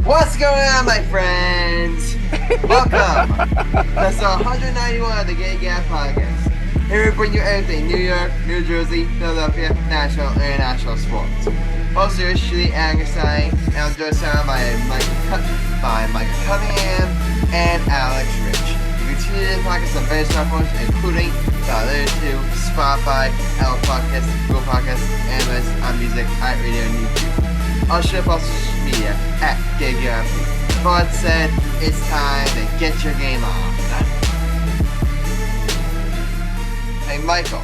What's going on, my friends? Welcome. That's 191 of the Gay Gap Podcast. Here we bring you everything New York, New Jersey, Philadelphia, national, and international sports. Hosted officially Grassani, and I'm joined by Michael Cunningham and Alex Rich. You can tune in to podcast on various platforms, including the Spotify, Apple Podcasts, Google Podcasts, Amazon, iMusic, iRadio, and YouTube. I'll share on social media at GayGFP. But said, it's time to get your game on. Hey, Michael.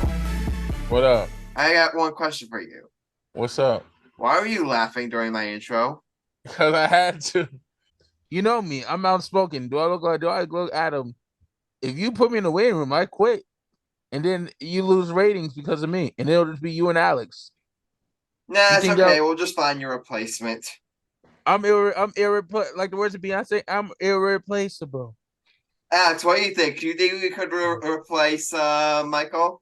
What up? I got one question for you. What's up? Why were you laughing during my intro? Because I had to. You know me. I'm outspoken. Do I look at him? If you put me in the waiting room, I quit. And then you lose ratings because of me. And it'll just be you and Alex. Nah, it's okay. We'll just find your replacement. I'm irreplaceable. Like the words of Beyonce, I'm irreplaceable. Alex, what do you think? Do you think we could replace Michael?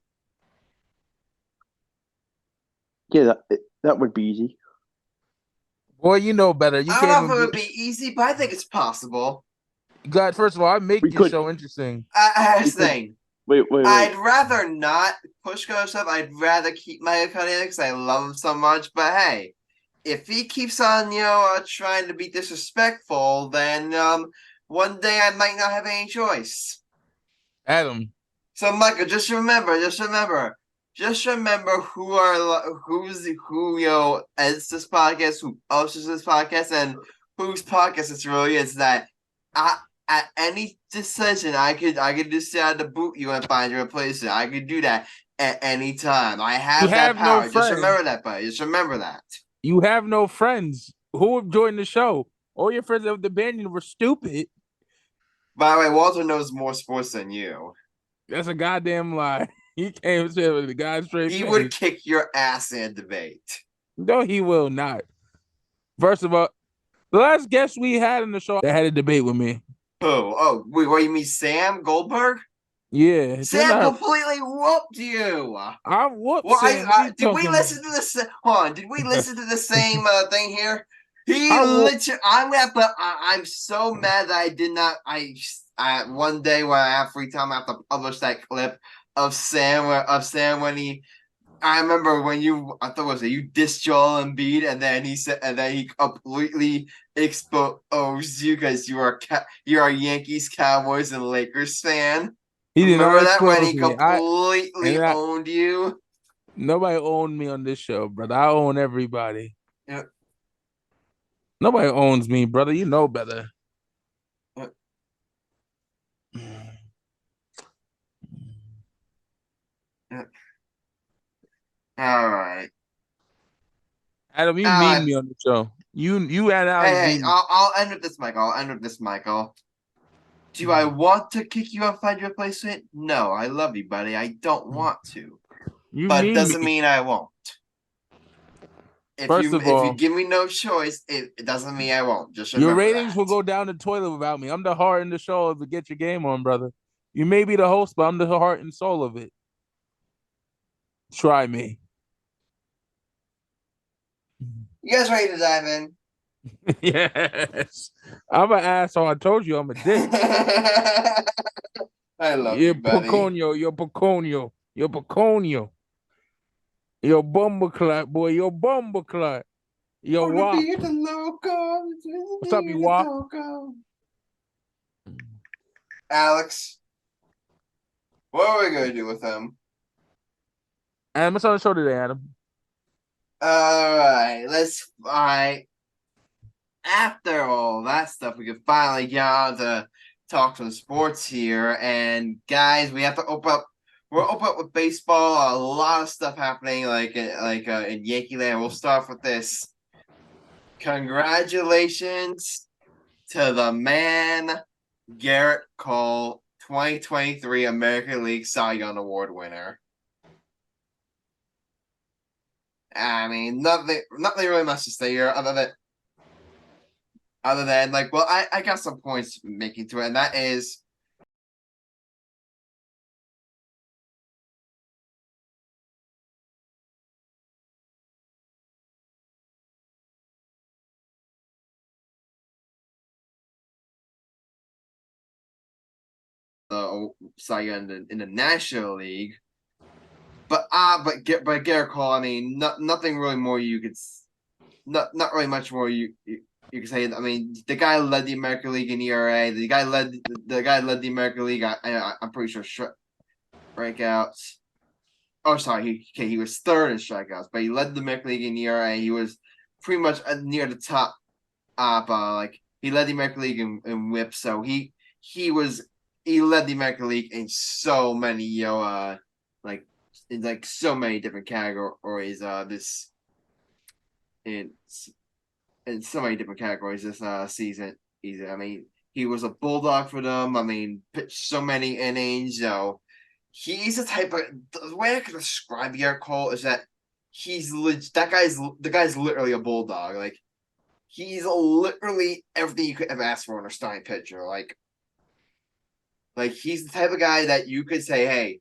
Yeah, that would be easy. Boy, you know better. I don't know if it would be easy, but I think it's possible. God, first of all, I make your show interesting. Here's the thing. Wait. I'd rather not push Coach up. I'd rather keep Michael Cunningham because I love him so much. But hey, if he keeps on, trying to be disrespectful, then one day I might not have any choice. Adam. So Michael, just remember who edits this podcast, who hosts this podcast, and whose podcast it really is. That at any decision, I could decide to boot you and find your replacement. I could do that at any time. I have that power. No, just remember that, buddy. Just remember that. You have no friends who have joined the show. All your friends of the band were stupid. By the way, Walter knows more sports than you. That's a goddamn lie. He came to with the guy straight. He would kick your ass in a debate. No, he will not. First of all, the last guest we had in the show that had a debate with me. Oh, wait, what, you mean Sam Goldberg? Yeah. Sam completely whooped you. I whooped Sam. Did we listen to the hold on, did we listen to the same thing here? I'm so mad that I did not. One day when I have free time, I have to publish that clip of Sam when he. I remember when you dissed Joel Embiid, and then he completely exposed you because you are a Yankees, Cowboys, and Lakers fan. Remember that when he completely owned you? Nobody owned me on this show, brother. I own everybody. Yeah. Nobody owns me, brother. You know better. All right. Adam, you mean me on the show. You and Alex. Hey, I'll end with this, Michael. Do I want to kick you off find your replacement? No, I love you, buddy. I don't want to. But it doesn't mean I won't. If you give me no choice, it doesn't mean I won't. Just remember your ratings will go down the toilet without me. I'm the heart in the show to get your game on, brother. You may be the host, but I'm the heart and soul of it. Try me. You guys ready to dive in? Yes. I'm an asshole. I told you I'm a dick. I love you, buddy. You're Peconio. You're bumbleclot, boy. You're bumbleclot. You're Wop. What's up, you Wop? Alex, what are we going to do with him? Adam, what's on the show today, Adam? All right. After all that stuff, we can finally get on to talk some sports here. And guys, we have to open up. We're open up with baseball. A lot of stuff happening, in Yankee land. We'll start with this. Congratulations to the man, Gerrit Cole, 2023 American League Cy Young Award winner. I mean, nothing really much to say here other than I got some points making to it, and that is the Cy Young in the National League. But Gerrit Cole, I mean, nothing really more you could, not really much more you could say. I mean, the guy led the American League in ERA. The guy led the American League. I'm pretty sure strikeouts. Oh, sorry, he was third in strikeouts, but he led the American League in ERA. He was pretty much near the top. Like he led the American League in WHIP, so he led the American League in so many in so many different categories in so many different categories this season. I mean, he was a bulldog for them. I mean, pitched so many innings. So he's the type of, the way I can describe Gerrit Cole is that the guy's literally a bulldog. Like he's literally everything you could ever ask for in a starting pitcher. Like he's the type of guy that you could say, hey,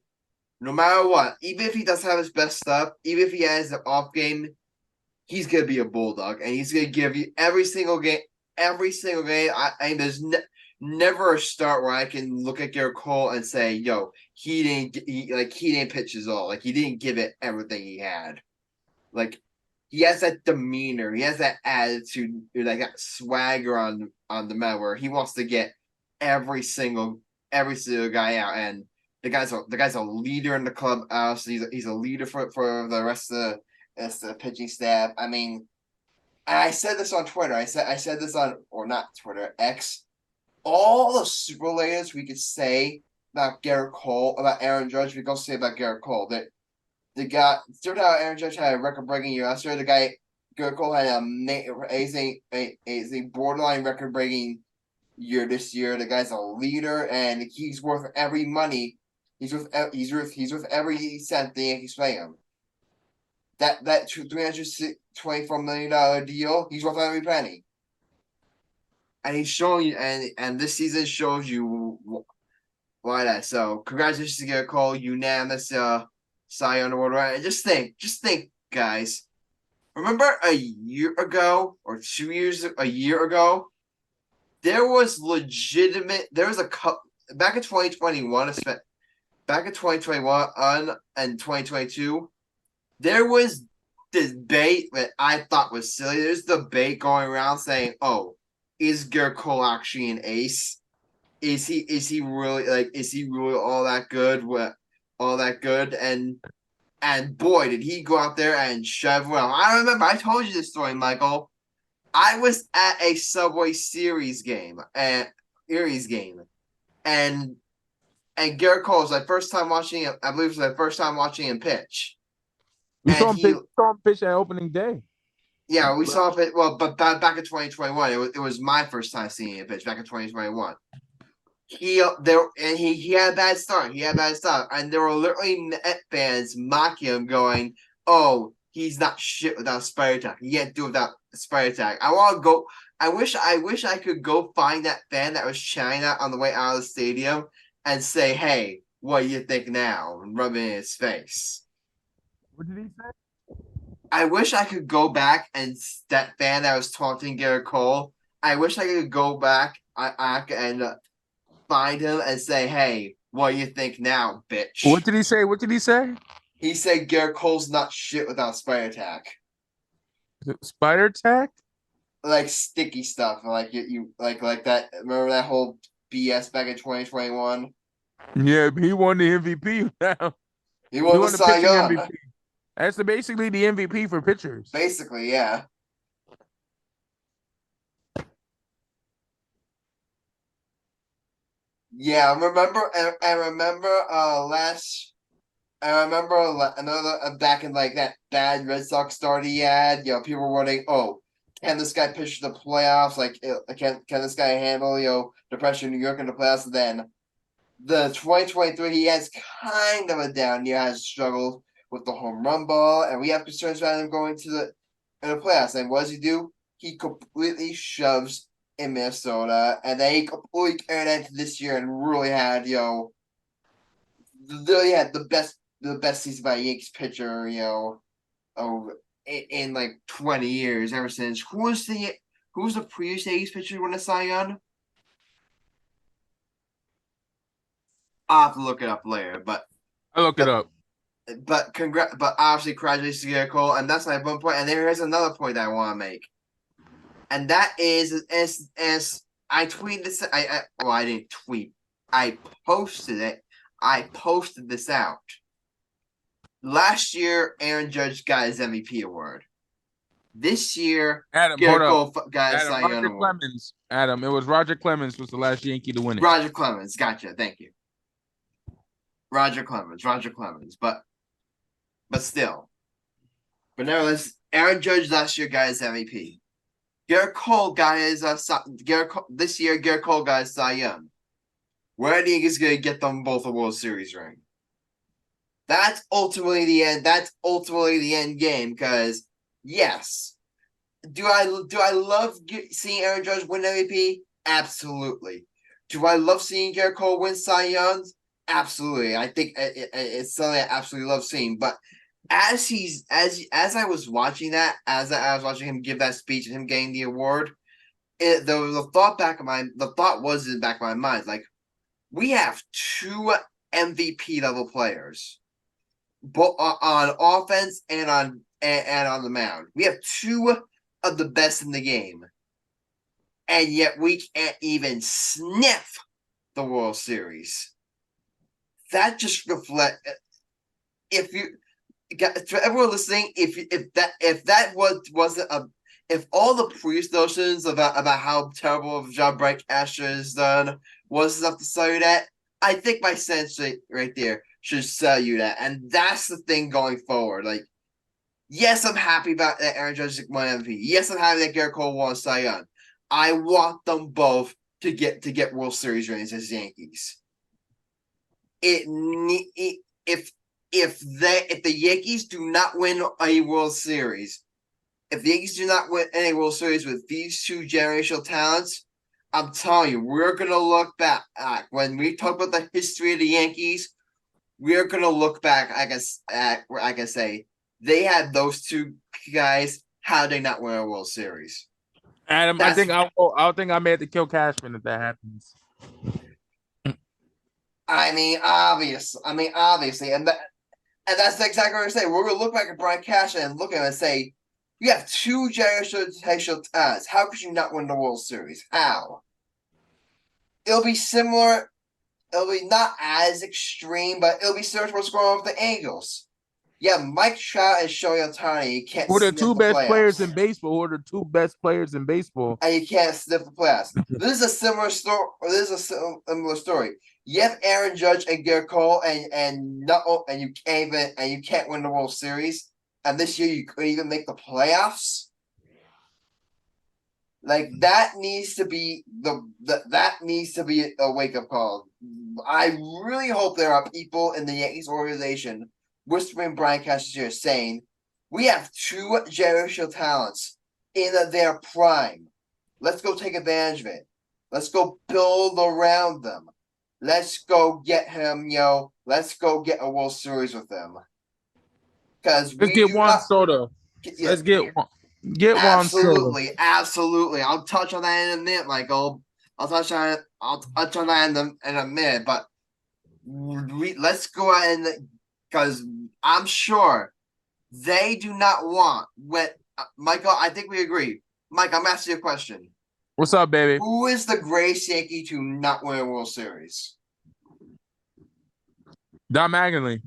no matter what, even if he doesn't have his best stuff, even if he has an off game, he's gonna be a bulldog, and he's gonna give you every single game. There's never a start where I can look at Gerrit Cole and say, "Yo, he didn't pitch his all. Like he didn't give it everything he had. Like he has that demeanor, he has that attitude, like that swagger on the mound where he wants to get every single guy out, and the guy's a leader in the clubhouse. He's a leader for the rest of the pitching staff. I mean, I said this on Twitter. I said this on, or not Twitter, X. All the superlatives we could say about Gerrit Cole, about Aaron Judge, we can say about Gerrit Cole. The guy, started out Aaron Judge had a record-breaking year last year. The guy, Gerrit Cole had a borderline record-breaking year this year. The guy's a leader, and he's worth every money. He's worth every cent the Yankees pay him. That $324 million deal, he's worth every penny. And he's showing you, and this season shows you why that. So congratulations to Gerrit Cole, unanimous Cy Young Award. And just think, guys. Remember a year ago, a year ago, there was a cup back in 2021, back in 2021 and 2022. There was this debate that I thought was silly. There's debate going around saying, "Oh, is Gerrit Cole actually an ace? Is he really all that good? All that good?" And boy, did he go out there and shove well. I remember I told you this story, Michael. I was at a Subway Series game, and Gerrit Cole was my first time watching him. I believe it was my first time watching him pitch. We saw him pitch at opening day. Yeah, we saw it. Well, but back in 2021, it was my first time seeing him pitch back in 2021. He had a bad start. And there were literally Met fans mocking him, going, "Oh, he's not shit without spider attack. He can't do it without spider attack." I wish I could go find that fan that was chanting that on the way out of the stadium and say, "Hey, what do you think now?" and rub it in his face. What did he say? I wish I could go back and that fan that was taunting Gerrit Cole. I wish I could go back and find him and say, "Hey, what do you think now, bitch?" What did he say? He said Gerrit Cole's not shit without spider attack. Spider attack? Like sticky stuff, like you like that. Remember that whole BS back in 2021? Yeah, he won the MVP now. He won the Cy Young MVP. That's basically the MVP for pitchers. Basically, yeah. Yeah, I remember another back in like that bad Red Sox start he had. You know, people were wondering, "Oh, can this guy pitch the playoffs? Like, can this guy handle the pressure in New York in the playoffs?" And then the 2023, he has kind of a down year. Has struggled with the home run ball, and we have concerns about him going to the playoffs. And what does he do? He completely shoves in Minnesota, and then he completely carried into this year and really had the best season by a Yankees pitcher in like 20 years ever since. Who's the previous Yankees pitcher to win a Cy Young? I'll have to look it up later. But I look it up. But obviously, congratulations to Gerrit Cole, and that's my one point. And there is another point that I want to make, and that is as I tweeted this. I didn't tweet. I posted it. I posted this out. Last year, Aaron Judge got his MVP award. This year, Gerrit Cole got his Cy Young award. Adam, it was Roger Clemens was the last Yankee to win it. Roger Clemens, gotcha. Thank you. Roger Clemens, but still. But nevertheless, Aaron Judge last year got his MVP. Gerrit Cole got his this year. Gerrit Cole got his Cy Young. Where do you think is going to get them both a World Series ring? That's ultimately the end. That's ultimately the end game. Because yes, do I love seeing Aaron Judge win MVP? Absolutely. Do I love seeing Gerrit Cole win Cy Youngs? Absolutely. I think it's something I absolutely love seeing. But as I was watching that, as I was watching him give that speech and him getting the award, the thought was in the back of my mind, like, we have two MVP level players, both on offense and on the mound. We have two of the best in the game, and yet we can't even sniff the World Series. That just reflects. For everyone listening, if all the previous notions about how terrible of a job Brian Cashner has done was enough to sell you that, I think my sense right there should sell you that, and that's the thing going forward. Like, yes, I'm happy about that Aaron Judge won MVP. Yes, I'm happy that Gerrit Cole won Cy Young. I want them both to get World Series rings as Yankees. If the Yankees do not win a World Series, if the Yankees do not win any World Series with these two generational talents, I'm telling you, we're gonna look back when we talk about the history of the Yankees. We're gonna look back. I can say they had those two guys. How did they not win a World Series? Adam, I think I may have to kill Cashman if that happens. Obviously, and that's exactly what I'm saying. We're gonna look back at Brian Cashman and look at him and say, you have two generational talents. How could you not win the World Series? How? It'll be similar. It'll be not as extreme, but it'll be similar to what's going on with the Angels. Yeah, Mike Trout and Shohei Ohtani. You can't. Who are the two best players in baseball? Who are the two best players in baseball? And you can't sniff the playoffs. This is a similar story. You have Aaron Judge and Gerrit Cole, and you can't win the World Series. And this year you could even make the playoffs. Like, that needs to be a wake up call. I really hope there are people in the Yankees organization whispering Brian Cashman's ear saying, we have two generational talents in their prime. Let's go take advantage of it. Let's go build around them. Let's go get him, let's go get a World Series with them. Let's get Juan Soto. Let's get Juan Soto. Absolutely. I'll touch on that in a minute, Michael. I'll touch on that in a minute, but let's go ahead and, because I'm sure they do not want Michael, I think we agree. Mike, I'm asking you a question. What's up, baby? Who is the greatest Yankee to not win a World Series? Don Mattingly.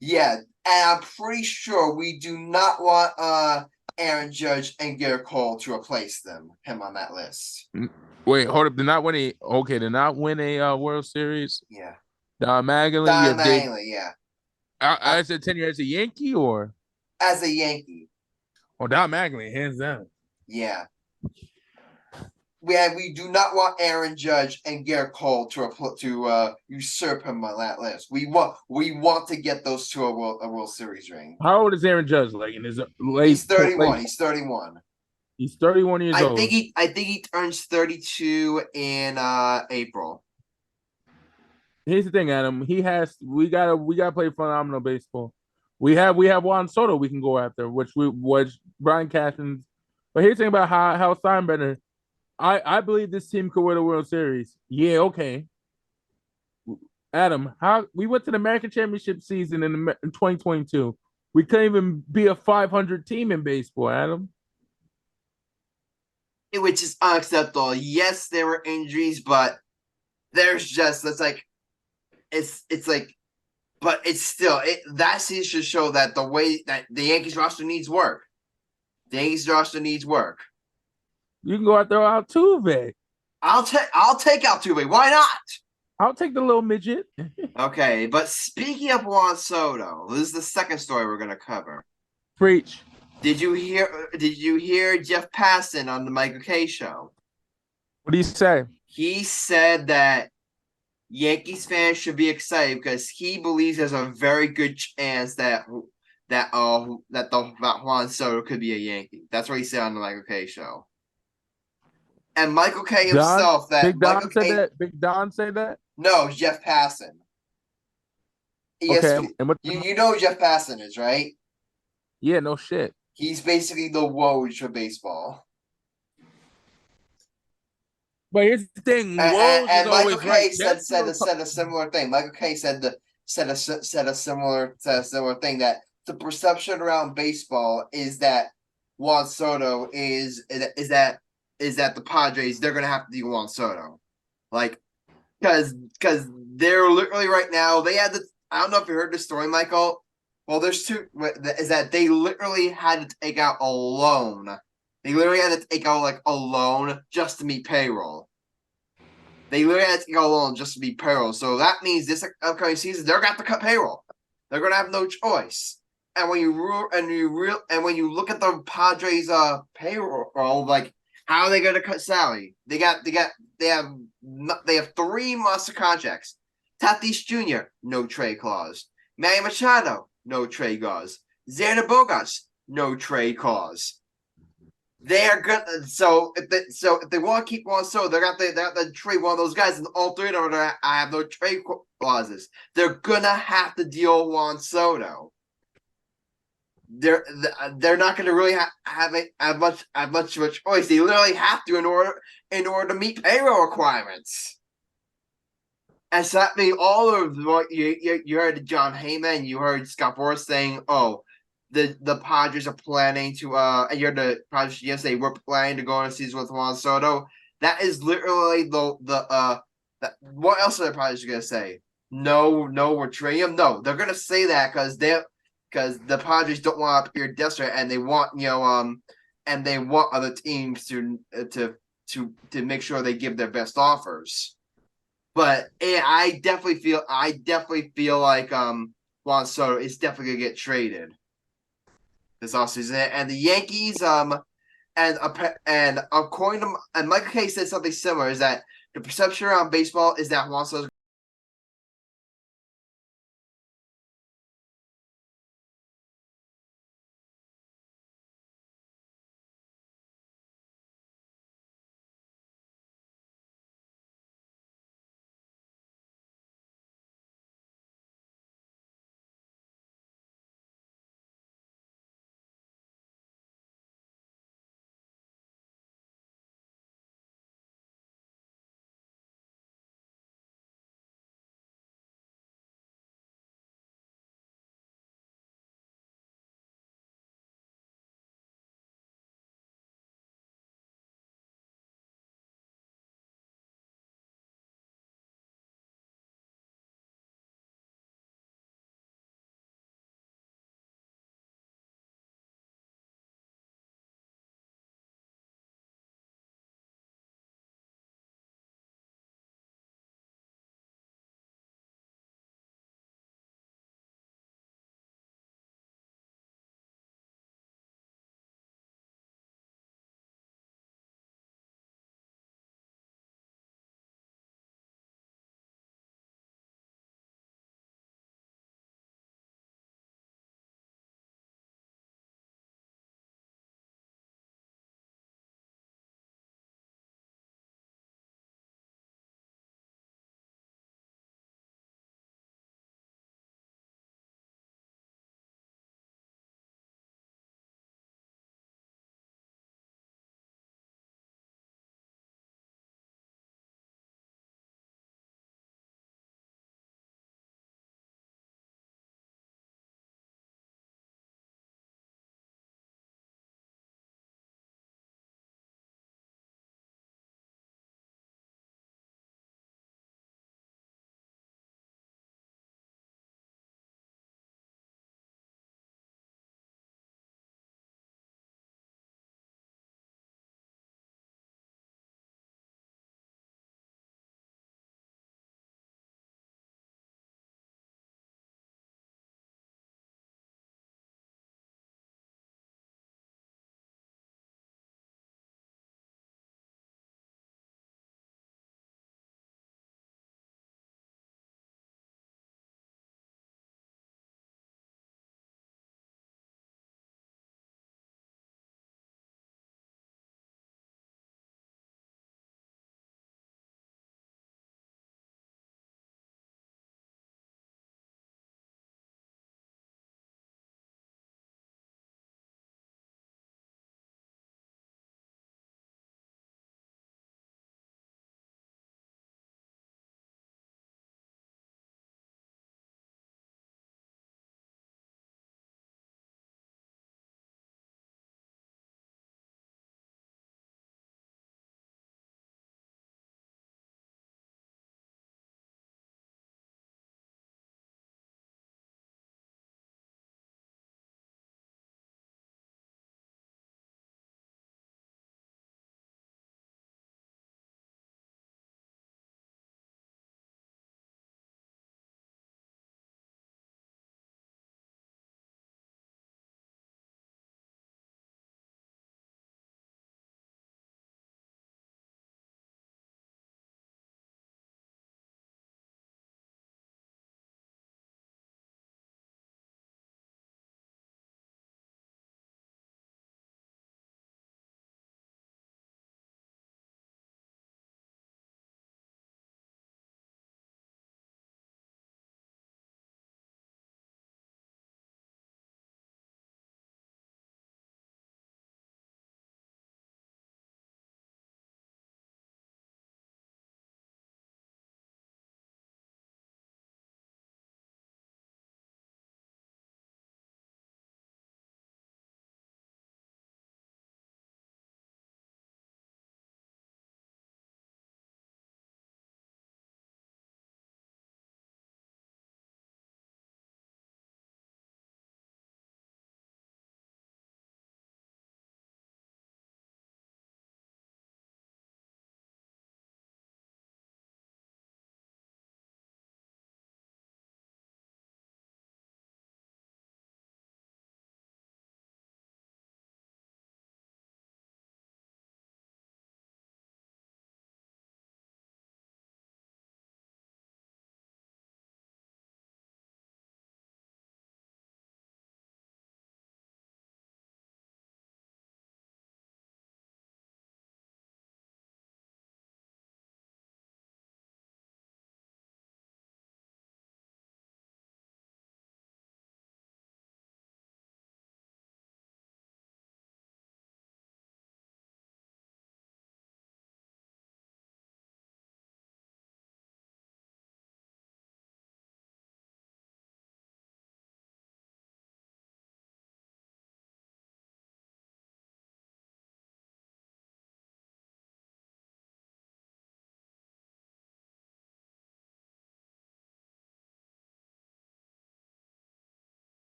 Yeah, and I'm pretty sure we do not want Aaron Judge and Gerrit Cole to replace him on that list. Wait, hold up. Did not win a World Series? Yeah. Don Mattingly. Yeah. As a tenure as a Yankee or? As a Yankee. Oh, Don Mattingly, hands down. Yeah. We do not want Aaron Judge and Gerrit Cole to usurp him on that list. We want to get those two a World Series ring. How old is Aaron Judge? Like in his late? He's 31. He's 31. He's 31 years old. I think he turns 32 in April. Here's the thing, Adam. We gotta play phenomenal baseball. We have Juan Soto we can go after, which Brian Cashman. But here's the thing about how Adam, how we went to the American Championship season in 2022. We couldn't even be a 500 team in baseball, Adam. Which is unacceptable. Yes, there were injuries, but there's just it's like, but it's still that season should show that the way that the Yankees roster needs work. The Yankees roster needs work. You can go out there Altuve. I'll take Altuve. Why not? I'll take the little midget. Okay, but speaking of Juan Soto, this is the second story we're gonna cover. Preach. Did you hear Jeff Passan on the Michael Kay show? What do you say? He said that Yankees fans should be excited because he believes there's a very good chance that Juan Soto could be a Yankee. That's what he said on the Michael Kay show. And Michael Kay himself, Big Don said that. Big Don said that. No, Jeff Passan. Yes, okay. And what you know who Jeff Passan is, right? Yeah, no shit. He's basically the Woj for baseball. But here's the thing, and Michael Kay right. said a similar thing. Michael Kay said a similar thing, that the perception around baseball is that Juan Soto is that the Padres, they're gonna have to do Juan Soto, like because they're literally right now they had the, I don't know if you heard the story, Michael. Well, there's two, is that they literally had to take out a loan. They literally had to take out a loan just to meet payroll. They literally had to take out a loan just to meet payroll. So that means this upcoming season they're gonna have to cut payroll. They're gonna have no choice. And when you look at the Padres payroll, like how are they gonna cut salary? They have 3 monster contracts. Tatis Jr. no trade clause. Manny Machado no trade clause. Xander Bogaerts no trade clause. They are good. So if they want to keep Juan Soto, they got to trade one of those guys, and all 3 of them I have no trade clauses. They're gonna have to deal Juan Soto. They're not going to really have much of a choice. They literally have to in order to meet payroll requirements. And so that means all of what you heard John Heyman, you heard Scott Boras saying, "Oh, the Padres are planning to and you're the Padres yesterday we're planning to go on a season with Juan Soto." That is literally the what else are the Padres going to say? No, we're trading him. No, they're going to say that because the Padres don't want to appear desperate, and they want other teams to make sure they give their best offers. But I definitely feel like Juan Soto is definitely gonna get traded this offseason, and the Yankees and according to and Michael Kay said something similar, is that the perception around baseball is that Juan Soto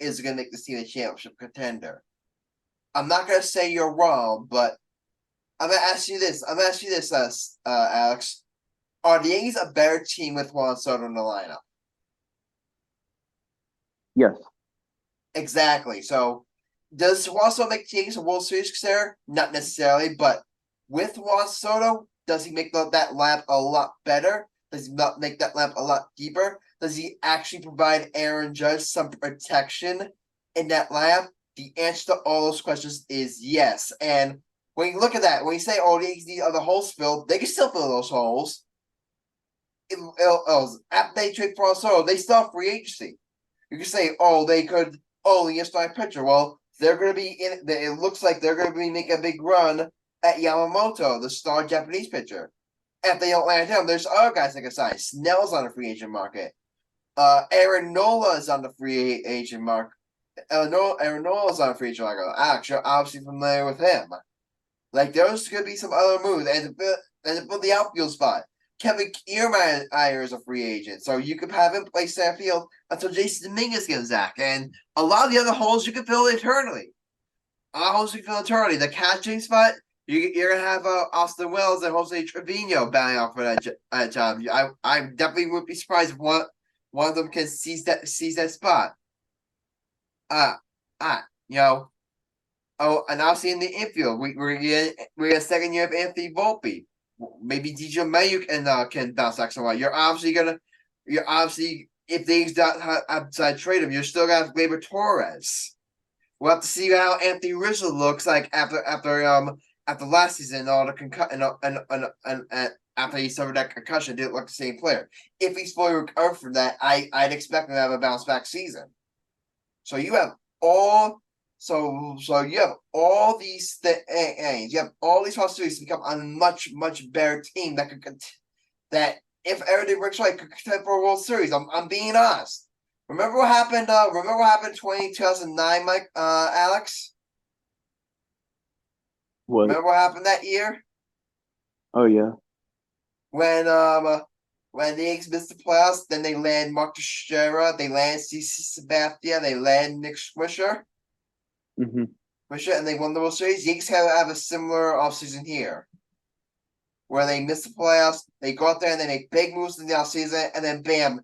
is going to make this team a championship contender. I'm not going to say you're wrong, but I'm going to ask you this. Alex. Are the Yankees a better team with Juan Soto in the lineup? Yes. Exactly. So, does Juan Soto make the Yankees a World Series contender? Not necessarily, but with Juan Soto, does he make that lamp a lot better? Does he not make that lamp a lot deeper? Does he actually provide Aaron Judge some protection in that lamp? The answer to all those questions is yes. And when you look at that, when you say, oh, the Yankees need other holes filled, they can still fill those holes. After they trade for Juan Soto, they still have free agency. You can say, oh, they could only get starting pitcher. Well, they're going to be in. It looks like they're going to be making a big run at Yamamoto, the star Japanese pitcher. If they don't land him, there's other guys they can sign. Snell's on the free agent market. Aaron Nola is on the free agent market. Aaron Nola is on the free agent market. Alex, you're obviously familiar with him. Like, there's going to be some other moves. And to build the outfield spot. Kevin Kiermaier is a free agent, so you could have him play center field until Jason Dominguez gets back. And a lot of the other holes you can fill internally. The catching spot, you're going to have Austin Wells and Jose Trevino battling out for that job. I definitely would be surprised if one of them can seize that spot. Oh, and obviously in the infield, we're a second year of Anthony Volpe. Maybe DJ Mayu can bounce back somewhat. You're obviously if things outside trade him, you're still gonna have Gleyber Torres. We'll have to see how Anthony Rizzo looks like after last season and all the and after he suffered that concussion, didn't look the same player. If he's fully recovered from that, I'd expect him to have a bounce back season. So you have all. So you have all these things. You have all these possibilities to become a much better team that if everything works right could contend for a World Series. I'm being honest. Remember what happened? 2009, Mike, Alex. What? Remember what happened that year? Oh yeah. When the Yankees missed the playoffs, then they land Mark Teixeira, they land CC Sabathia, they land Nick Swisher. Mm-hmm. And they won the World Series. Yankees have a similar offseason here, where they miss the playoffs, they go out there and they make big moves in the offseason, and then bam,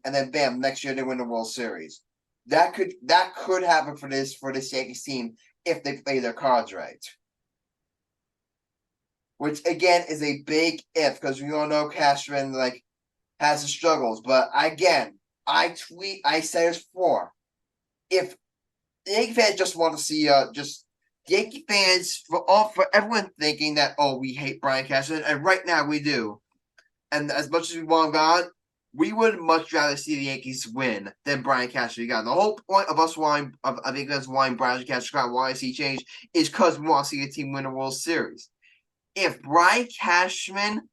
next year they win the World Series. That could happen for this Yankees team if they play their cards right. Which again is a big if, because we all know Cashman has his struggles. But again, I said this before. If Yankee fans just want to see Yankee fans for everyone thinking that we hate Brian Cashman, and right now we do. And as much as we want him gone, we would much rather see the Yankees win than Brian Cashman gone. The whole point of us wanting Brian Cashman gone, why he changed, is because we want to see a team win a World Series. If Brian Cashman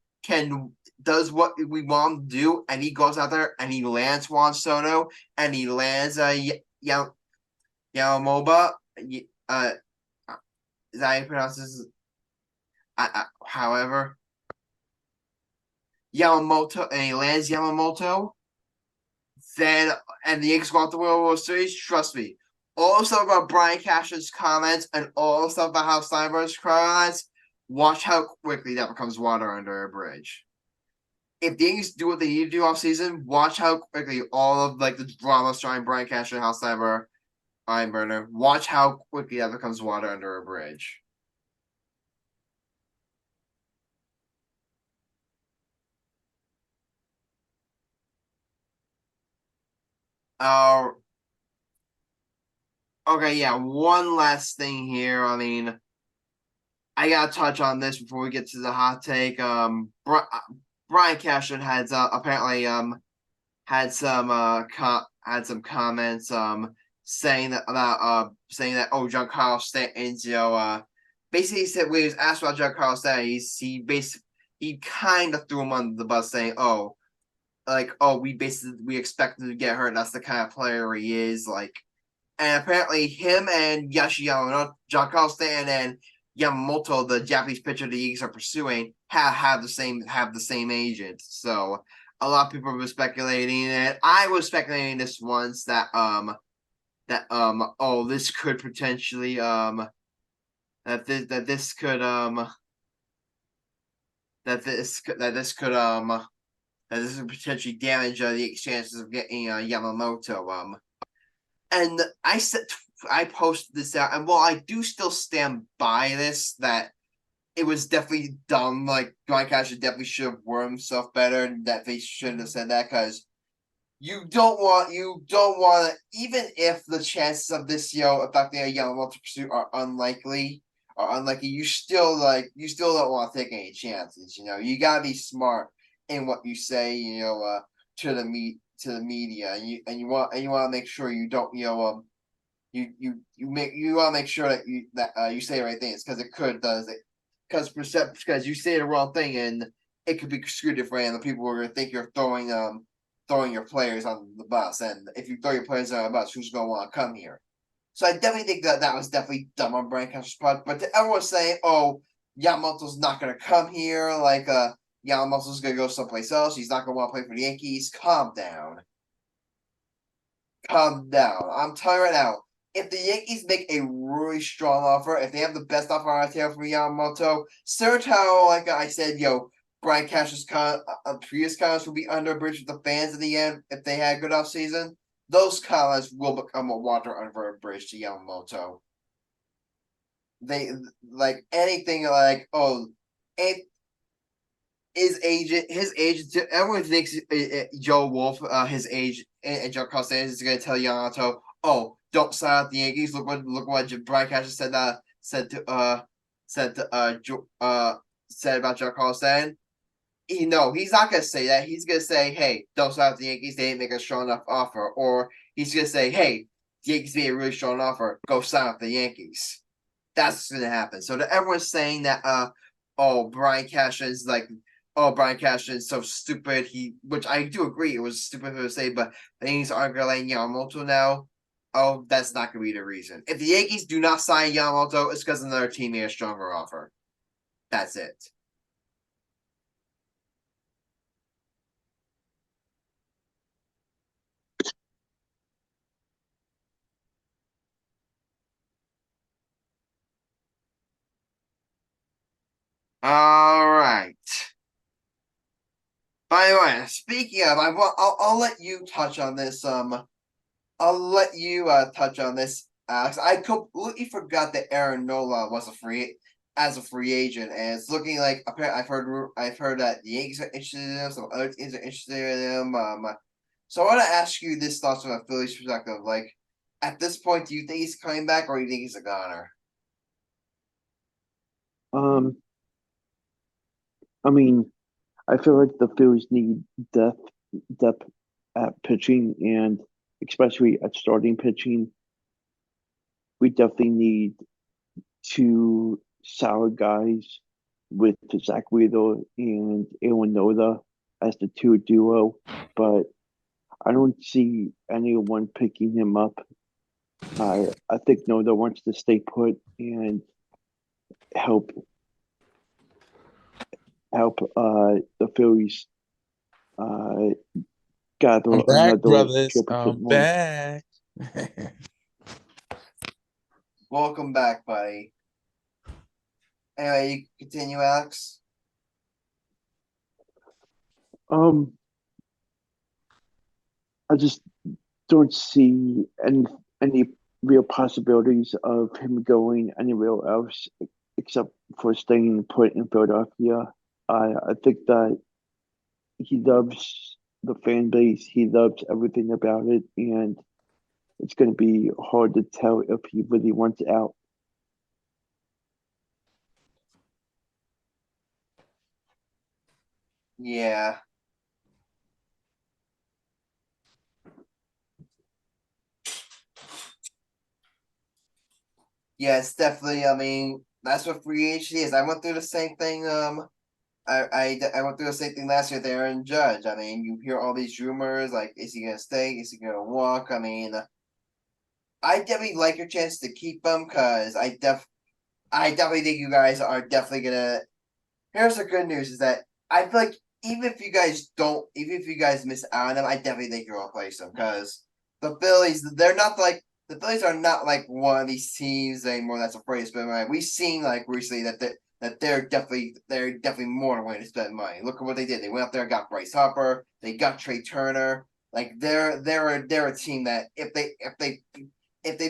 does what we want him to do, and he goes out there and he lands Juan Soto and he lands Yamamoto, is that how you pronounce this? However, Yamamoto, and he lands Yamamoto, and the Yankees go out the World Series, trust me, all the stuff about Brian Cashman's comments and all the stuff about how Steinbrenner's comments, watch how quickly that becomes water under a bridge. If the Yankees do what they need to do off season, watch how quickly all of the drama starting Brian Cashman, Hal Steinbrenner, watch how quickly that becomes water under a bridge. Okay, yeah, one last thing here. I mean, I gotta touch on this before we get to the hot take. Brian Cashman had apparently had some comments saying that Giancarlo Stanton, basically said when he was asked about Giancarlo Stanton, he kind of threw him under the bus, saying, we expect him to get hurt. That's the kind of player he is. And apparently him and Giancarlo Stanton and Yamamoto, the Japanese pitcher the Yankees are pursuing, have the same agent. So a lot of people were speculating, and I was speculating this once that that this could potentially that this could potentially damage the chances of getting Yamamoto. And I posted this out, and while I do still stand by this, that it was definitely dumb. Like Brian Cashman definitely should have worded himself better, and that they shouldn't have said that, because you don't want to, even if the chances of this affecting a Yamamoto pursuit are unlikely, you still don't want to take any chances. You gotta be smart in what you say, to the media, and you want to make sure you don't, you want to make sure that you say the right things, because because you say the wrong thing and it could be construed different, and the people are going to think you're throwing your players on the bus, and if you throw your players on the bus, who's going to want to come here? So I definitely think that was definitely dumb on Brian Cashman's part. But to everyone saying, "Oh, Yamamoto's not going to come here," like Yamamoto's going to go someplace else, he's not going to want to play for the Yankees, calm down. I'm telling you right now, if the Yankees make a really strong offer, if they have the best offer on the table for Yamamoto, similar to how, like I said, Brian Cash's previous comments will be under a bridge with the fans in the end if they had a good offseason. Those comments will become a water under a bridge to Yamamoto. They like anything like, his agent, everyone thinks Joe Wolf, his agent, and Joe Costanza is going to tell Yamamoto, "Oh, don't sign out the Yankees." Look what Brian Cashman said about Joe Costanza. He's not going to say that. He's going to say, "Hey, don't sign out the Yankees. They didn't make a strong enough offer." Or he's going to say, "Hey, the Yankees made a really strong offer. Go sign out the Yankees." That's what's going to happen. So to everyone saying that, Brian Cashman is like, Brian Cashman is so stupid. Which I do agree, it was stupid to say, but the Yankees aren't going to let Yamamoto now. Oh, that's not going to be the reason. If the Yankees do not sign Yamamoto, it's because another team made a stronger offer. That's it. All right. By the way, speaking of, I'll let you touch on this. I'll let you touch on this, Alex. I completely forgot that Aaron Nola was a free agent, and it's looking like I've heard that the Yankees are interested in him, some other teams are interested in him. So I want to ask you this thoughts from a Phillies perspective. Like, at this point, do you think he's coming back, or do you think he's a goner? I mean, I feel like the Phillies need depth at pitching, and especially at starting pitching. We definitely need two solid guys with Zach Wheeler and Aaron Nola as the two duo, but I don't see anyone picking him up. I think Nola wants to stay put and help the Phillies gather I'm back, another brothers. championship I'm win. back. Welcome back, buddy. Anyway, you continue, Alex. I just don't see any real possibilities of him going anywhere else except for staying put in Philadelphia. I think that he loves the fan base. He loves everything about it, and it's going to be hard to tell if he really wants out. Yeah. Yeah, it's definitely. I mean, that's what free agency is. I went through the same thing. I went through the same thing last year with Aaron Judge. I mean, you hear all these rumors like, is he gonna stay? Is he gonna walk? I mean, I definitely like your chance to keep him, because I definitely think you guys are definitely gonna. Here's the good news: is that I feel like even if you guys miss out on him, I definitely think you'll replace him, because the Phillies, they're not like the Phillies are not like one of these teams anymore that's afraid to spend money. We've seen like recently that they're definitely more than willing to spend money. Look at what they did. They went up there and got Bryce Harper. They got Trey Turner. Like they're a team that if they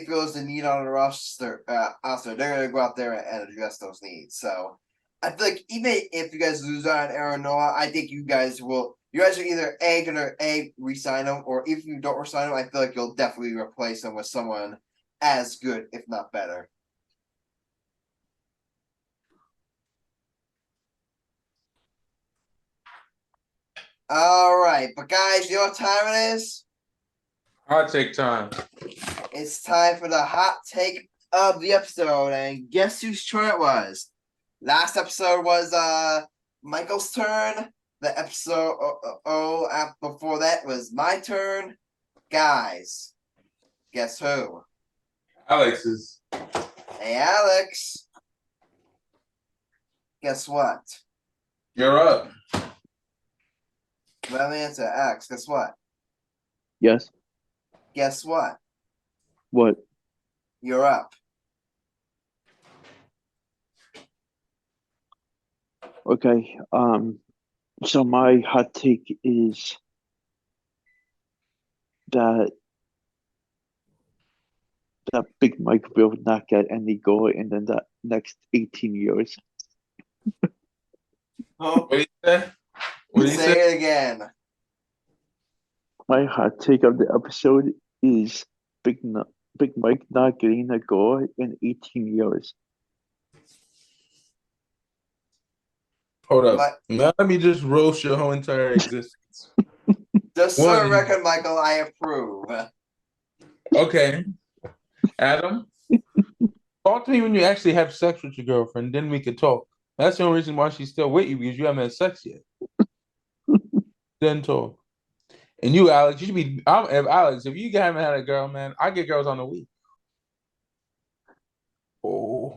feel there's a need on the roster, they're gonna go out there and address those needs. So I feel like even if you guys lose out on Aaron Nola, I think you guys will. You guys are either gonna re-sign him, or if you don't re-sign him, I feel like you'll definitely replace him with someone as good, if not better. All right, but guys, you know what time it is? Hot take time. It's time for the hot take of the episode, and guess whose turn it was? Last episode was Michael's turn. The episode before that was my turn. Guys, guess who? Alex's. Hey, Alex. Guess what? You're up. Well, answer, Alex. Guess what? Yes. Guess what? What? You're up. Okay. So my hot take is that Big Mike will not get any goal in the next 18 years. Oh, What do you say? What do you say say? it again. My hot take of the episode is Big Mike not getting a goal in 18 years. Hold up. Now let me just roast your whole entire existence. Just for the record, Michael, I approve. Okay. Adam, talk to me when you actually have sex with your girlfriend, then we could talk. That's the only reason why she's still with you, because you haven't had sex yet. Then talk. And you, Alex, you should be. If you haven't had a girl, man, I get girls on the week. Oh.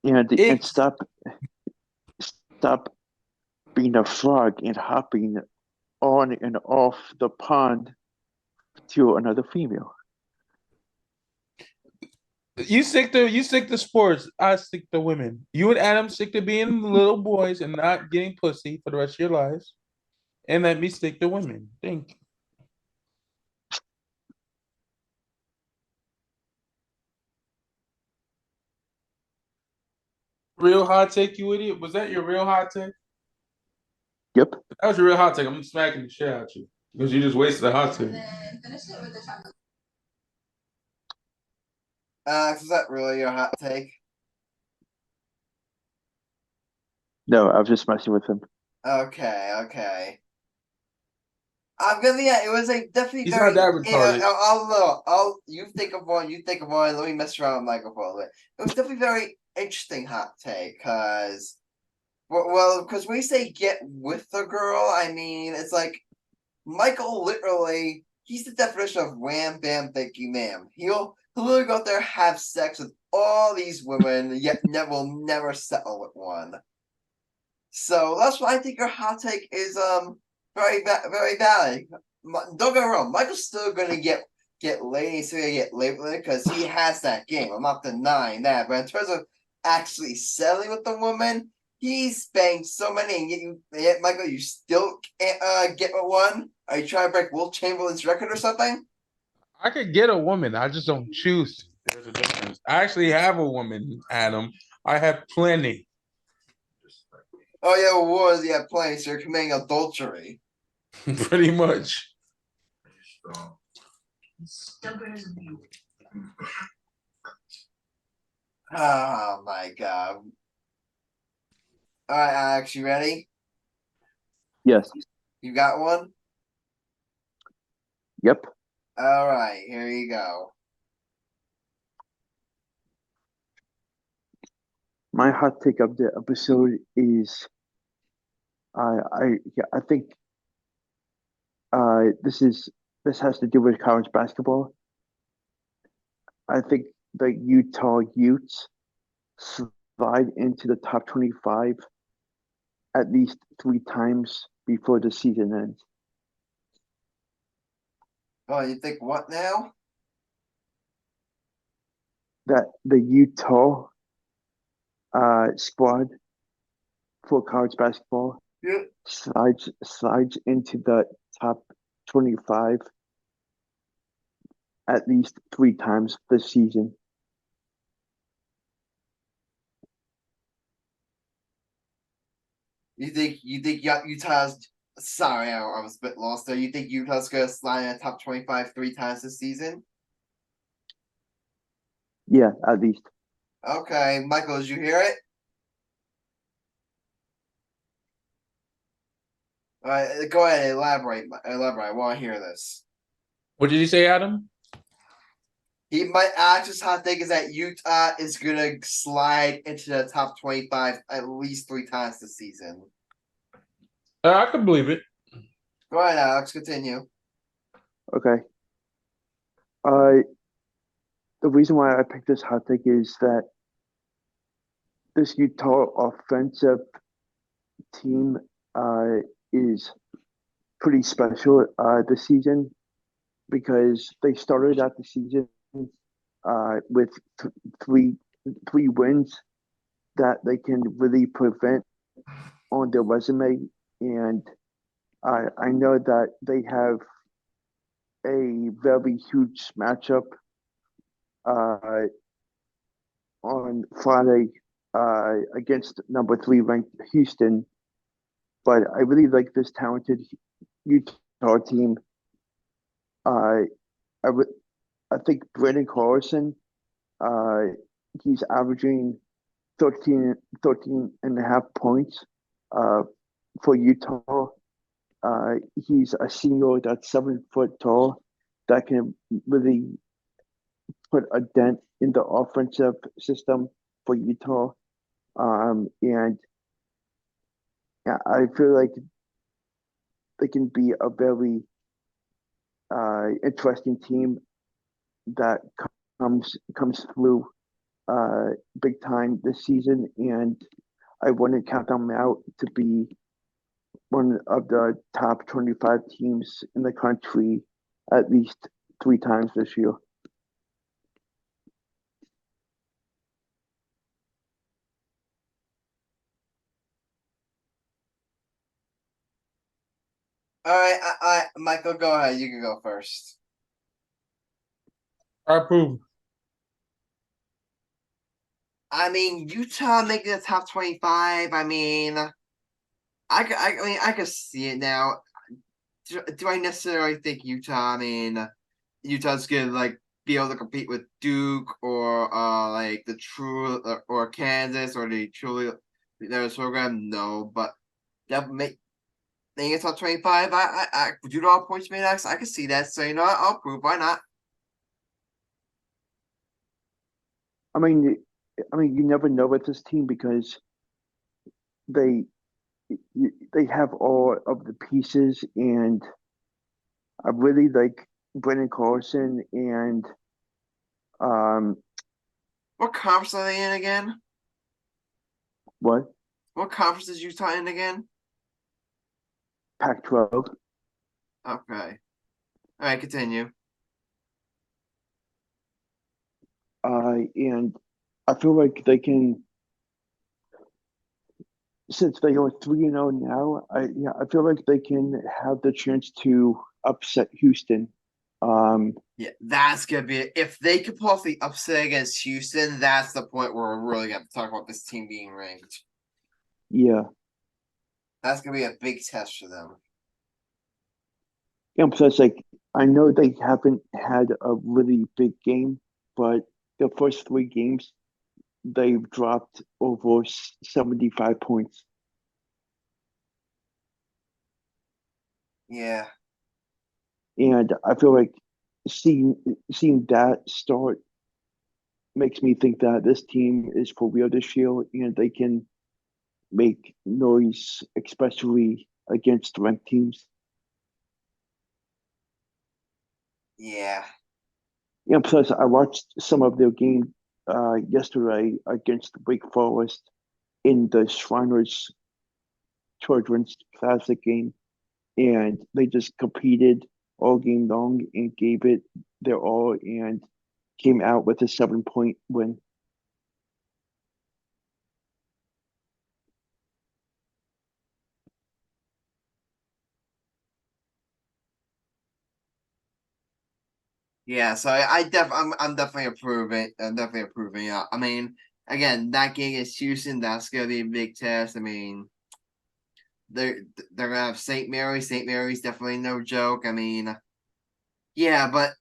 And stop being a frog and hopping on and off the pond to another female. You stick to sports. I stick to women. You and Adam stick to being little boys and not getting pussy for the rest of your lives. And let me stick to women. Thank you. Real hot take, you idiot. Was that your real hot take? Yep. If that was your real hot take, I'm smacking the shit out of you. Because you just wasted a hot take. Is that really your hot take? No, I was just messing with him. Okay. I'm gonna it was a definitely He's very. not that retarded. I'll you think of one. Let me mess around with Michael for a little bit. It was definitely very interesting hot take, because we say get with the girl. I mean, it's like Michael literally. He's the definition of wham bam thank you ma'am. He'll literally go out there, have sex with all these women, yet will never settle with one. So that's why I think your hot take is very valid. Don't get me wrong, Michael's still gonna get laid. He's still gonna get laid with it because he has that game. I'm not denying that. But in terms of actually settling with the woman, he's banged so many. And yet Michael, you still can't get with one. Are you trying to break Will Chamberlain's record or something? I could get a woman. I just don't choose to. There's a difference. I actually have a woman, Adam. I have plenty. Oh yeah, you have plenty. So you're committing adultery. Pretty much. Oh my god. All right, Alex, you ready? Yes. You got one? Yep. All right, here you go. My hot take of the episode is I think this has to do with college basketball. I think the Utah Utes slide into the top 25 at least 3 times before the season ends. Oh, you think what now? that the Utah squad for college basketball Yeah. slides into the top 25 at least 3 times this season. You think Utah's sorry, I was a bit lost there. You think Utah's gonna slide in the top 25 3 times this season? Yeah, at least. Okay, Michael, did you hear it? All right, go ahead, elaborate. I want to hear this. What did you say, Adam? My actual hot take is that Utah is gonna slide into the top 25 at least 3 times this season. I can believe it. Go ahead, Alex. Continue. Okay. The reason why I picked this hot take is that this Utah offensive team is pretty special this season because they started out the season with three wins that they can really prevent on their resume, and I know that they have a very huge matchup on Friday against number 3 ranked Houston. But I really like this talented Utah team. I think Brandon Carlson, he's averaging 13 and a half points for Utah. He's a senior that's 7 foot tall that can really put a dent in the offensive system for Utah. And yeah, I feel like they can be a very interesting team that comes through big time this season, and I wouldn't count them out to be one of the top 25 teams in the country at least 3 times this year. All right, Michael, go ahead. You can go first. I approve. I mean, Utah making the top 25. I mean, I could see it now. Do I necessarily think Utah? I mean, Utah's gonna like be able to compete with Duke or like the True or Kansas or the truly their program. No, but that make making it top 25. I due to all points made, I can see that. So you know, what? I'll prove. Why not? I mean, you never know with this team because they they have all of the pieces, and I really like Brendan Carlson and What conference are they in again? what What conference is Utah in again? Pac-12. Okay. All right, continue. And I feel like they can, since they are 3-0 now. I feel like they can have the chance to upset Houston. Yeah, that's gonna be it. If they could pull off the upset against Houston, that's the point where we're really gonna talk about this team being ranked. Yeah, That's gonna be a big test for them. and plus, like I know they haven't had a really big game, but the first 3 games they've dropped over 75 points. Yeah. And I feel like seeing that start makes me think that this team is for real this year, and they can make noise, especially against ranked teams. Yeah. And plus, I watched some of their game yesterday against Wake Forest in the Shriners Children's Classic game, and they just competed all game long and gave it their all. And came out with a 7-point win. Yeah, so I'm definitely approving. I'm definitely approving. Yeah, I mean, again, that game is Houston. That's gonna be a big test. I mean, they're gonna have St. Mary's. St. Mary's definitely no joke. I mean, yeah, but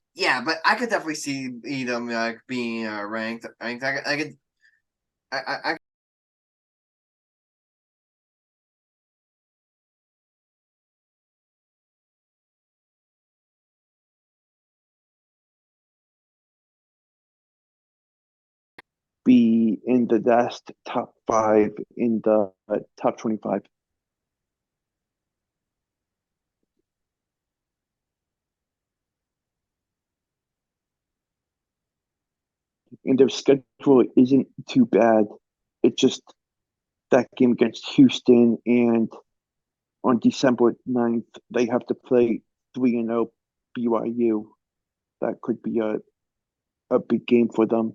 I could definitely see them like being ranked. I could. I Be in the last top 5 in the top 25. And their schedule isn't too bad. It's just that game against Houston, and on December 9th, they have to play 3-0 BYU. That could be a big game for them.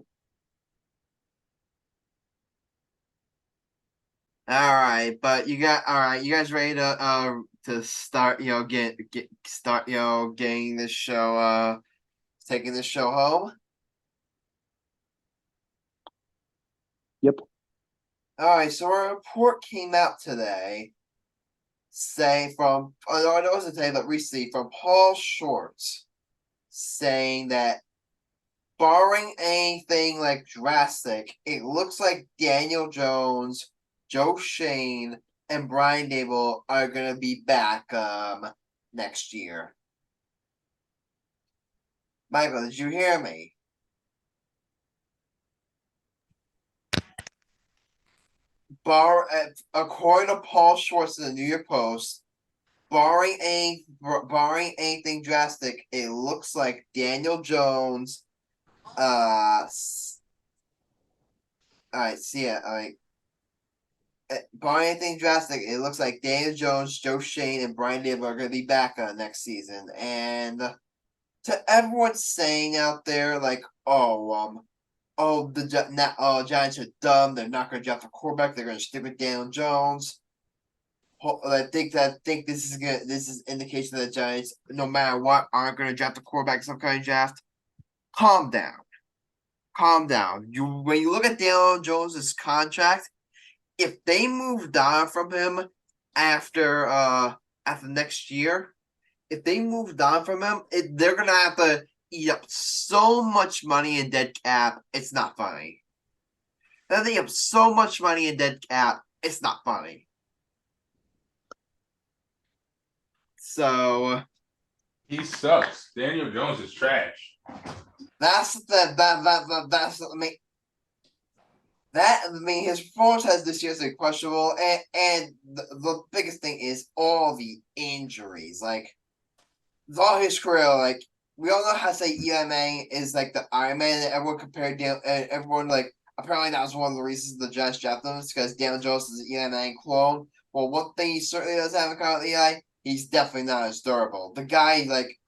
All right, but you guys ready to start, start, getting this show taking this show home? Yep. All right, so a report came out today saying from no, it wasn't today, but recently from Paul Schwartz saying that barring anything like drastic, it looks like Daniel Jones, Joe Schoen, and Brian Daboll are gonna be back next year. Michael, did you hear me? According to Paul Schwartz in the New York Post, barring anything drastic, it looks like Daniel Jones. All right, see ya. All right. Barring anything drastic, it looks like Daniel Jones, Joe Schoen, and Brian Daboll are going to be back next season. And to everyone saying out there, like, the Giants are dumb. They're not going to draft a quarterback. They're going to stick with Daniel Jones. I think this is indication that the Giants, no matter what, aren't going to draft a quarterback in some kind of draft. Calm down. Calm down. When you look at Daniel Jones's contract, if they moved on from him after next year, if they moved on from him, they're gonna have to eat up so much money in dead cap. It's not funny. They're eat up so much money in dead cap. It's not funny. So he sucks. Daniel Jones is trash. That's his performance has this year is questionable, and the biggest thing is all the injuries. Like, all his career, like, we all know how to say EMA is like the Iron Man, and everyone compared Dan, and everyone, like, apparently that was one of the reasons the Giants drafted him, because Daniel Jones is an EMA clone. Well, one thing he certainly does have in common with Eli, he's definitely not as durable. The guy, like,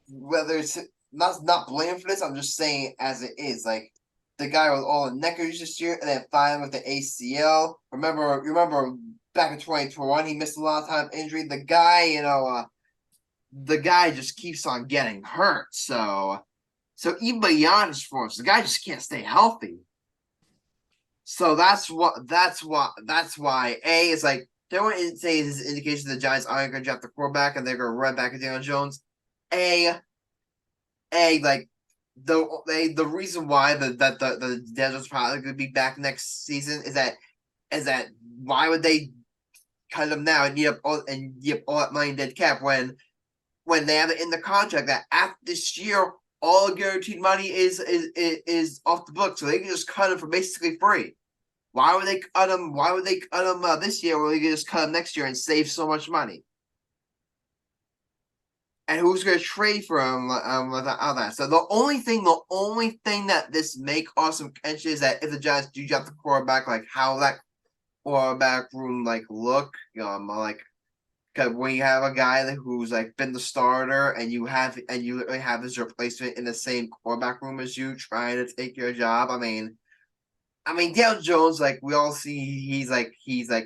whether it's not blaming for this, I'm just saying as it is, like, the guy with all the neck injuries this year, and then finally with the ACL. Remember back in 2021, he missed a lot of time injury. The guy just keeps on getting hurt. So even beyond his force, the guy just can't stay healthy. So that's why A is like, they wouldn't say this is indication the Giants aren't going to draft the quarterback and they're going to run back at Daniel Jones. Like, the reason why the Daniels probably going to be back next season is that why would they cut him now and eat up all that money in dead cap when they have it in the contract that after this year all guaranteed money is off the book, so they can just cut him for basically free. Why would they cut him? Why would they cut him this year when they can just cut him next year and save so much money? And who's going to trade for him without that? So the only thing that this make awesome potential is that if the Giants do draft the quarterback, like how that quarterback room like look, Because when you have a guy who's like been the starter, and you literally have his replacement in the same quarterback room as you, trying to take your job. I mean, Dale Jones, like we all see, he's like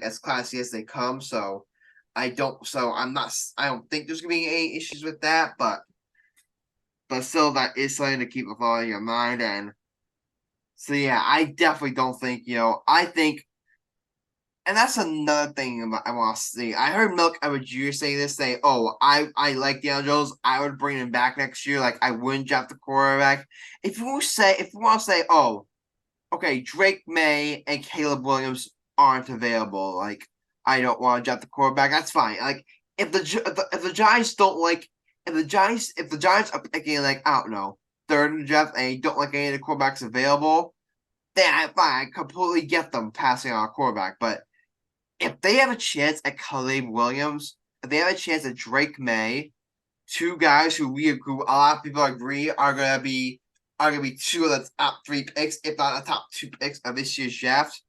as classy as they come. So I don't think there's gonna be any issues with that, but still, that is something to keep in your mind. And so yeah, I definitely don't think I think. And that's another thing I want to see. I heard Milk Edwards Jr. say, "Oh, I like Daniel Jones. I would bring him back next year. Like I wouldn't draft the quarterback." If you want to say, "Oh, okay, Drake May and Caleb Williams aren't available. Like I don't want to draft the quarterback." That's fine. Like if the Giants don't like if the Giants are picking like I don't know third in the draft and they don't like any of the quarterbacks available, then I completely get them passing on a quarterback, but if they have a chance at Caleb Williams, if they have a chance at Drake May, two guys who a lot of people agree are gonna be two of the top 3 picks, if not the top 2 picks of this year's draft,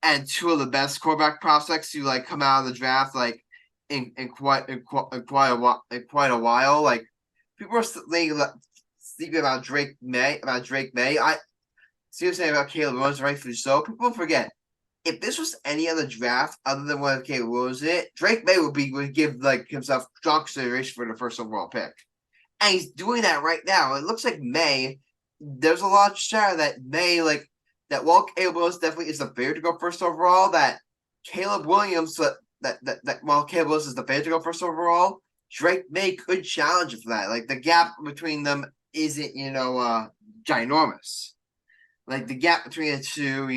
and two of the best quarterback prospects who like come out of the draft like in quite a while. Like people are sleeping about Drake May. I seriously about Caleb Williams, rightfully so. People forget. If this was any other draft other than what Caleb Williams did, Drake May would give like himself strong consideration for the first overall pick, and he's doing that right now. It looks like May. There's a lot of chatter that May that while Caleb Williams definitely is the favorite to go first overall, that Caleb Williams that while Caleb Williams is the favorite to go first overall, Drake May could challenge him for that. Like the gap between them isn't ginormous. Like the gap between the two,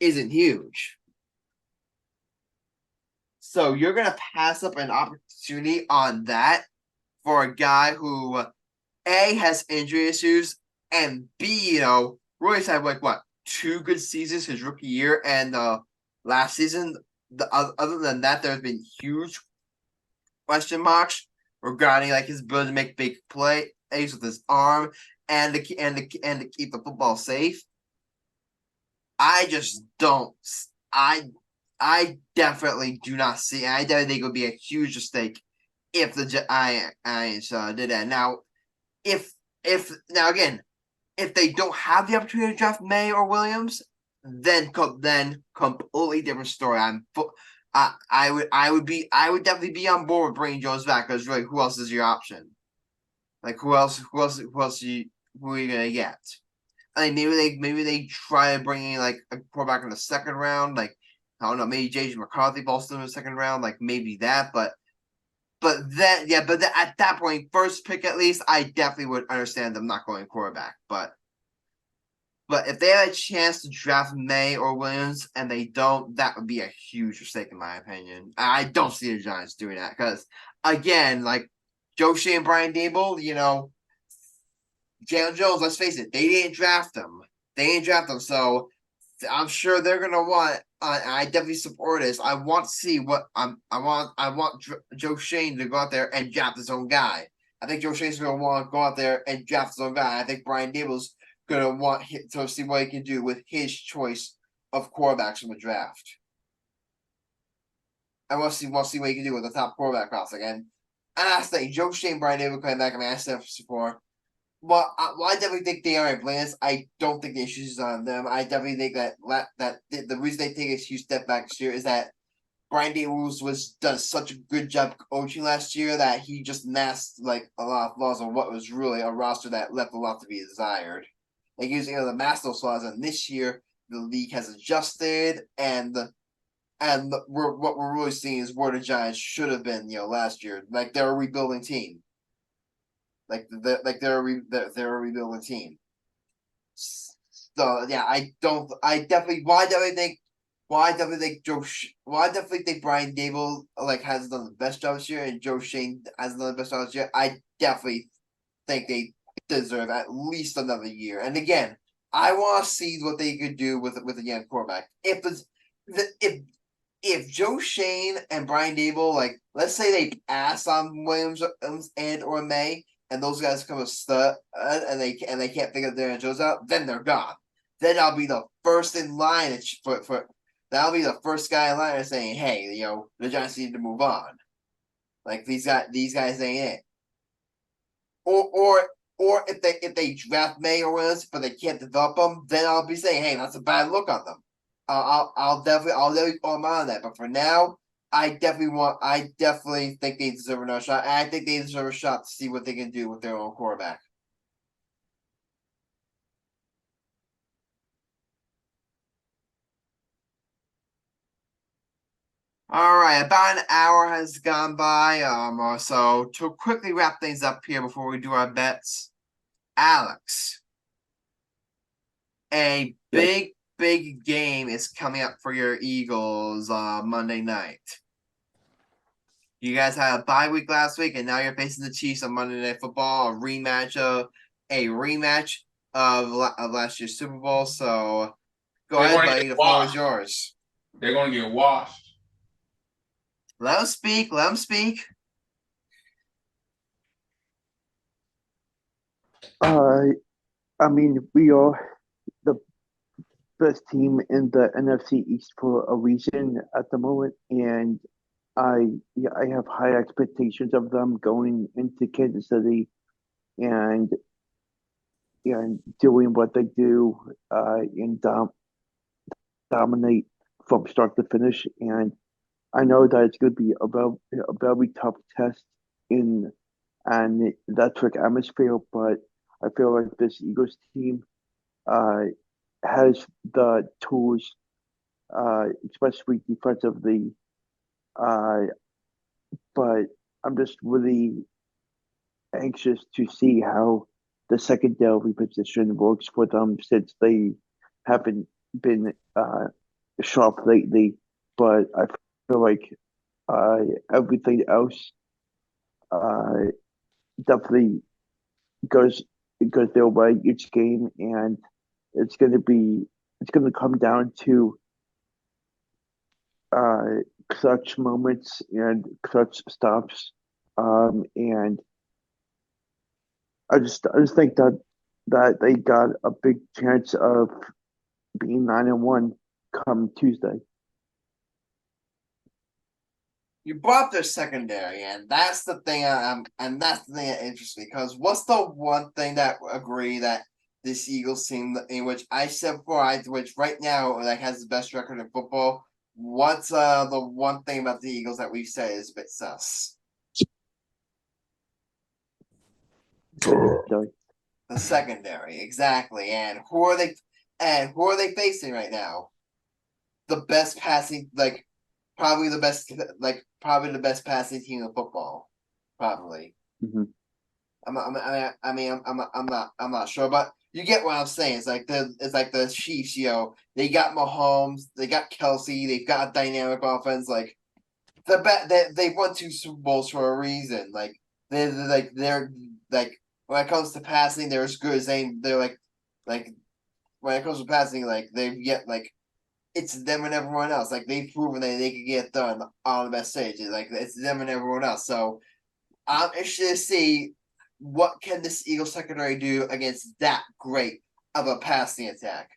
isn't huge. So you're going to pass up an opportunity on that for a guy who, A, has injury issues, and B, Roy's had 2 good seasons his rookie year and last season. Other than that, there's been huge question marks regarding like his ability to make big plays with his arm and to keep the football safe. I just don't. I definitely do not see. I definitely think it would be a huge mistake if the Giants did that. Now, if they don't have the opportunity to draft May or Williams, then completely different story. I would definitely be on board with bringing Jones back, because really, who else is your option? Like who are you gonna get? I mean, maybe they try to bring in like a quarterback in the second round. Like I don't know, maybe J.J. McCarthy falls in the second round. Like maybe that, but at that point, first pick at least, I definitely would understand them not going quarterback. But if they had a chance to draft May or Williams and they don't, that would be a huge mistake in my opinion. I don't see the Giants doing that because again, like Joe Shea and Brian Daboll, Jalen Jones, let's face it, they didn't draft him. So I'm sure they're gonna want. I definitely support this. I want to see what I want Joe Shane to go out there and draft his own guy. I think Joe Shane's gonna want to go out there and draft his own guy. I think Brian Daboll's gonna want to see what he can do with his choice of quarterbacks from the draft. I want to see what he can do with the top quarterback class again. And I say Joe Shane, Brian Daboll coming back. I said before. Well, I definitely think they are blameless. I don't think the issue is on them. I definitely think that the reason they take a huge step back this year is that Brian Daboll done such a good job coaching last year that he just masked like a lot of flaws on what was really a roster that left a lot to be desired. Like using the mask those flaws, and this year the league has adjusted, and what we're really seeing is where the Giants should have been, last year. Like they're a rebuilding team. They're a rebuilding team. So yeah, I definitely think Brian Daboll has done the best job this year, and Joe Shane has done the best job this year. I definitely think they deserve at least another year. And again, I want to see what they could do with a young quarterback. If Joe Shane and Brian Daboll, let's say they pass on Williams and or May, and those guys come a stud, and they can't figure their Jones out, then they're gone. Then I'll be the first in line for that'll be the first guy in line saying, "Hey, the Giants need to move on. Like these guys ain't it." Or if they draft May or Willis, but they can't develop them, then I'll be saying, "Hey, that's a bad look on them." I'll definitely call them out on that. But for now, I definitely think they deserve another shot. And I think they deserve a shot to see what they can do with their own quarterback. All right, about an hour has gone by. So to quickly wrap things up here before we do our bets, Alex, a big game is coming up for your Eagles Monday night. You guys had a bye week last week, and now you're facing the Chiefs on Monday Night Football, a rematch of last year's Super Bowl. So go ahead, buddy. The floor is yours. They're going to get washed. Let him speak. Let him speak. I mean, we are the best team in the NFC East for a reason at the moment, and I have high expectations of them going into Kansas City and doing what they do and dominate from start to finish. And I know that it's going to be a very tough test in an electric atmosphere, but I feel like this Eagles team has the tools, especially defensively. But I'm just really anxious to see how the secondary position works for them since they haven't been sharp lately. But I feel like everything else definitely goes their way each game, and it's going to come down to clutch moments and clutch stops, and I just think that they got a big chance of being 9-1 come Tuesday. You brought up their secondary, and that's the thing. That interests me because what's the one thing that agree that this Eagles team, in which I said before, which right now has the best record in football. What's the one thing about the Eagles that we've said is a bit sus? The secondary, exactly. And who are they? And who are they facing right now? The best passing, probably the best passing team in football, probably. Mm-hmm. I'm not sure, but you get what I'm saying. It's like the Chiefs. They got Mahomes, they got Kelsey, they've got a dynamic offense. Like they've won 2 Super Bowls for a reason. They're when it comes to passing, they're as good as they're like when it comes to passing, it's them and everyone else. Like they've proven that they can get done on the best stages. Like it's them and everyone else. So I'm interested to see what can this Eagles secondary do against that great of a passing attack.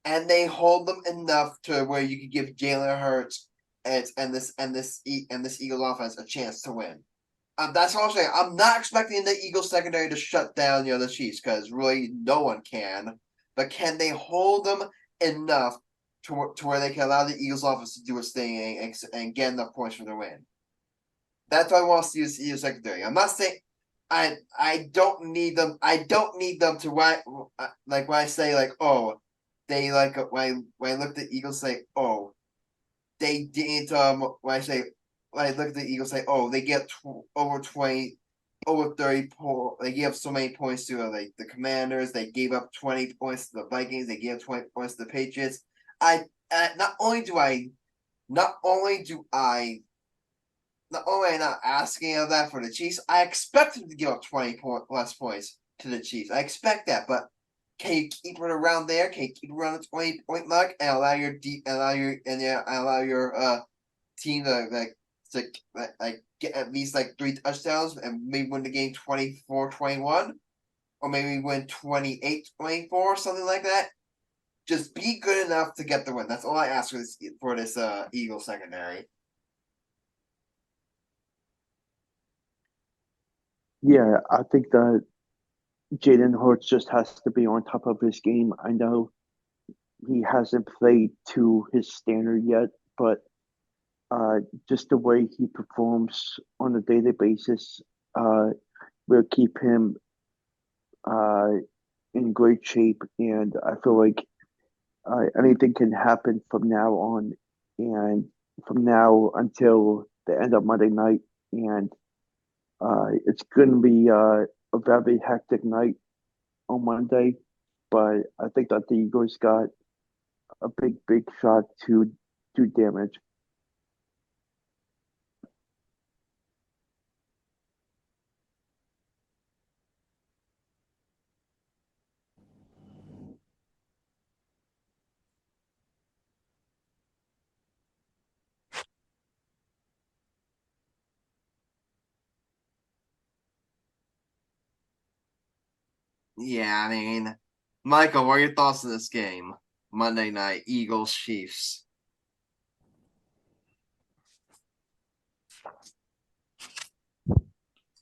And they hold them enough to where you can give Jalen Hurts and this Eagles offense a chance to win. That's what I'm saying. I'm not expecting the Eagles secondary to shut down the Chiefs because really no one can. But can they hold them enough to where they can allow the Eagles offense to do its thing and get enough points for the win? That's why I want to see this Eagles secondary. I'm not saying I don't need them. I don't need them to when I say they when I look at the Eagles say they didn't when I look at the Eagles say they get over 20 over 30 points. They gave up so many points to the Commanders. They gave up 20 points to the Vikings. They gave up 20 points to the Patriots. Not only am I not asking of that for the Chiefs, I expect them to give up 20 less points to the Chiefs. I expect that, but can you keep it around there? Can you keep it around the 20-point mark and allow your team to get at least 3 touchdowns and maybe win the game 24-21, or maybe win 28-24, something like that? Just be good enough to get the win. That's all I ask for this Eagles secondary. Yeah, I think that Jalen Hurts just has to be on top of his game. I know he hasn't played to his standard yet, but just the way he performs on a daily basis will keep him uh, in great shape. And I feel like anything can happen from now on, and from now until the end of Monday night. And it's going to be a very hectic night on Monday, but I think that the Eagles got a big shot to do damage. Yeah, I mean, Michael, what are your thoughts on this game? Monday night, Eagles Chiefs.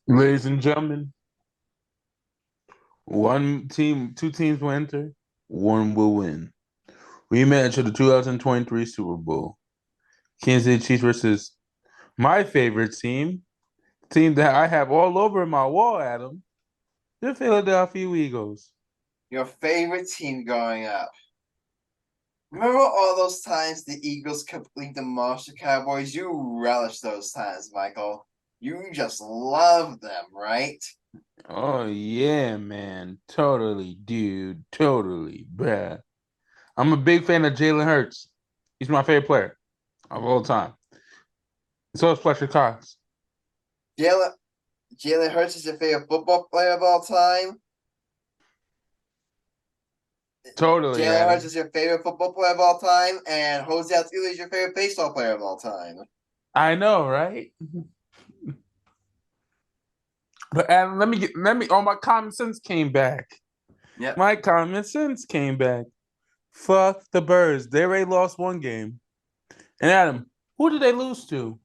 Ladies and gentlemen, two teams will enter, one will win. Rematch of the 2023 Super Bowl. Kansas City Chiefs versus my favorite team that I have all over my wall, Adam, the Philadelphia Eagles. Your favorite team growing up. Remember all those times the Eagles completely demolished the Cowboys? You relish those times, Michael. You just love them, right? Oh, yeah, man. Totally, dude. Totally, bruh. I'm a big fan of Jalen Hurts. He's my favorite player of all time. So is Fletcher Cox. Jalen Hurts is your favorite football player of all time? Totally, Jalen Hurts Adam. is your favorite football player of all time, and Jose Altuve is your favorite baseball player of all time. I know, right? But Adam, my common sense came back. Yep. My common sense came back. Fuck the Birds. They already lost one game. And Adam, who did they lose to?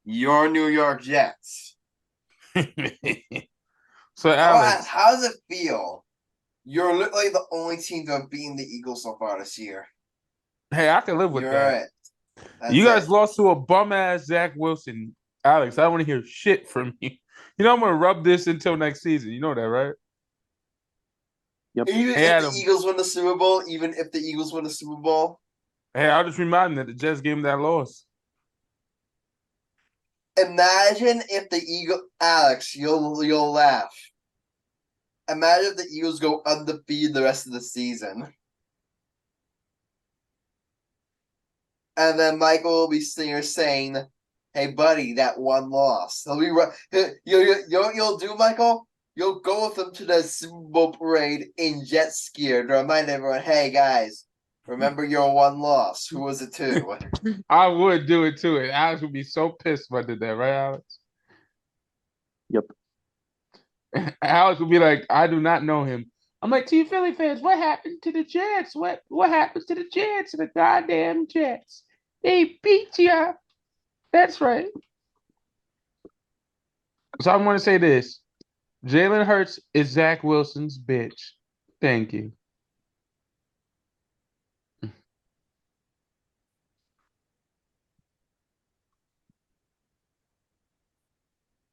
Your New York Jets. So Alex, How does it feel? You're literally the only team to have beaten the Eagles so far this year. hey, I can live with You're that. it. You guys It. lost to a bum ass Zach Wilson. Alex, I don't want to hear shit from you. You know I'm gonna rub this until next season. You know that, right? Yep. Even Hey if Adam. the Eagles win the Super Bowl, Hey, I'll just remind them that the Jets gave them that loss. imagine if the Alex, you'll laugh. Imagine if the Eagles go undefeated the rest of the season. And then Michael will be here saying, "Hey, buddy, that one loss." He'll be you know what you'll do, Michael? You'll go with them to the Super Bowl parade in jet ski to remind everyone, "Hey, guys, remember your one loss. Who was it to?" I would do it too. And Alex would be so pissed if I did that, right, Alex? Yep. Alex would be like, I do not know him. I'm like, to you Philly fans, what happened to the Jets? What happens to the Jets and the goddamn Jets? They beat you. That's right. So I want to say this. Jalen Hurts is Zach Wilson's bitch. Thank you.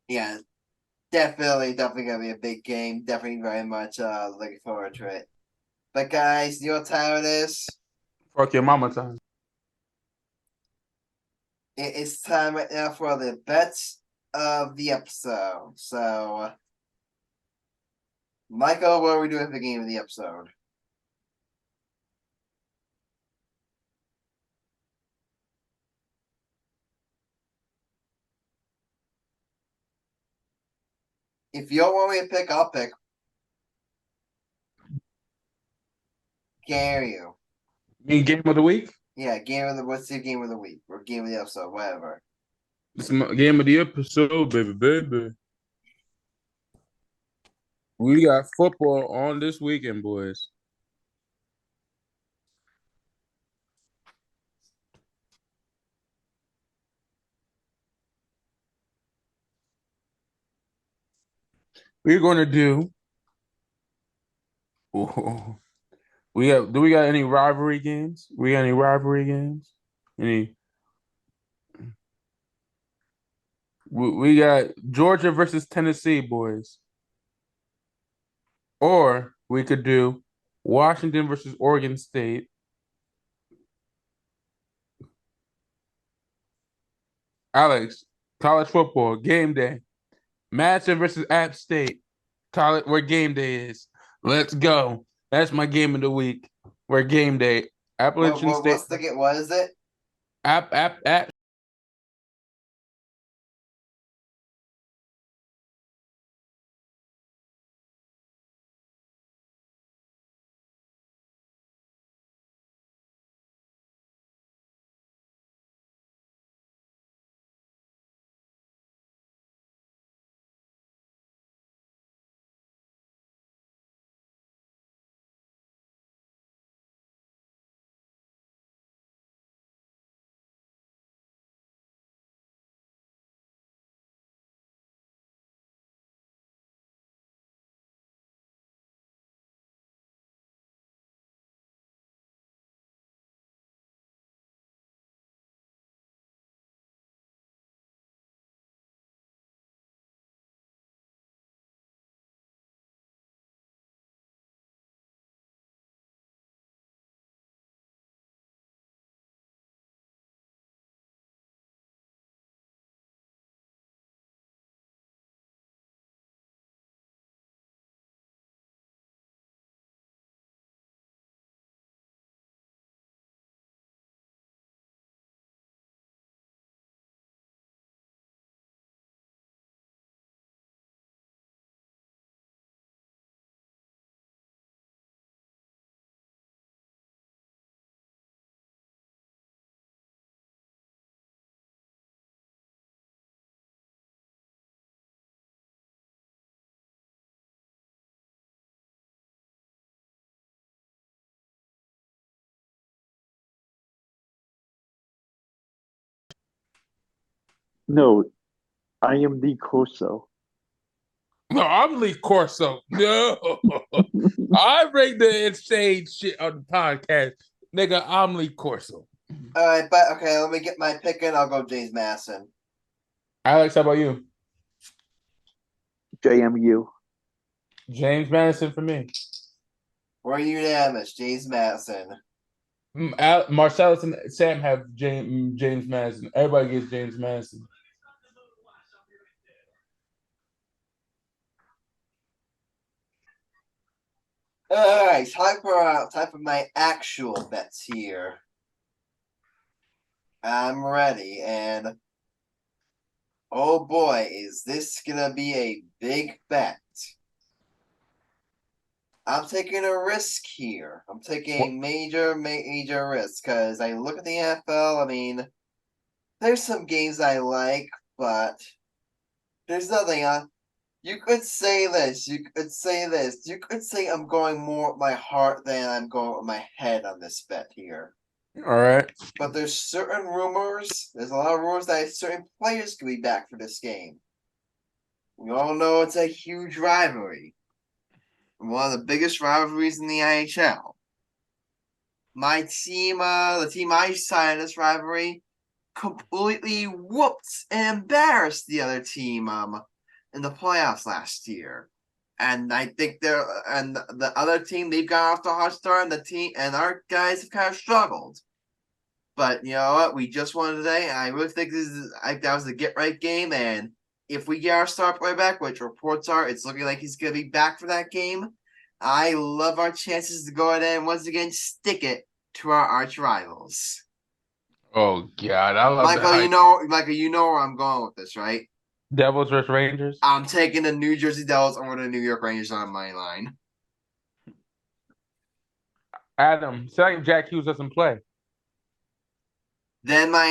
Yeah, definitely gonna be a big game. Definitely very much looking forward to it. But guys, you know what time it is? Fuck your mama time. It is time right now for the bets of the episode. So, Michael, what are we doing for the game of the episode? If you don't want me to pick, I'll pick. Can you? Mean game of the week? Yeah, what's the game of the week or game of the episode, whatever. It's my game of the episode, baby. We got football on this weekend, boys. We're going to do. Ooh, do we got any rivalry games? We got any rivalry games? Any? We got Georgia versus Tennessee, boys. Or we could do Washington versus Oregon State. Alex, college football, game day. Madison versus App State. College where game day is. Let's go. That's my game of the week. Where game day. Appalachian State. What is it? App. No, I am the Corso. No, I'm Lee Corso. No. I bring the insane shit on the podcast. Nigga, I'm Lee Corso. All right, but okay, let me get my pick in. I'll go James Madison. Alex, how about you? JMU. James Madison for me. We're unanimous. James Madison. Marcellus and Sam have James Madison. Everybody gets James Madison. All right, time for my actual bets here. I'm ready, and oh boy, is this gonna be a big bet. I'm taking a risk here. I'm taking a major risk because I look at the NFL. I mean, there's some games I like, but there's nothing. You could say this. You could say this. You could say I'm going more with my heart than I'm going with my head on this bet here. All right. But there's certain rumors. There's a lot of rumors that certain players could be back for this game. We all know it's a huge rivalry. One of the biggest rivalries in the IHL. My team, the team I signed this rivalry, completely whooped and embarrassed the other team in the playoffs last year. And I think the other team, they've got off to a hot start, and the team and our guys have kind of struggled. But you know what? We just won today, and I really think that was a get right game. And if we get our star player back, which reports are, it's looking like he's going to be back for that game. I love our chances to go ahead and once again stick it to our arch rivals. Oh God, I love Michael. that. Michael, you know where I'm going with this, right? Devils versus Rangers. I'm taking the New Jersey Devils over the New York Rangers on my line. Adam, say like Jack Hughes doesn't play. Then my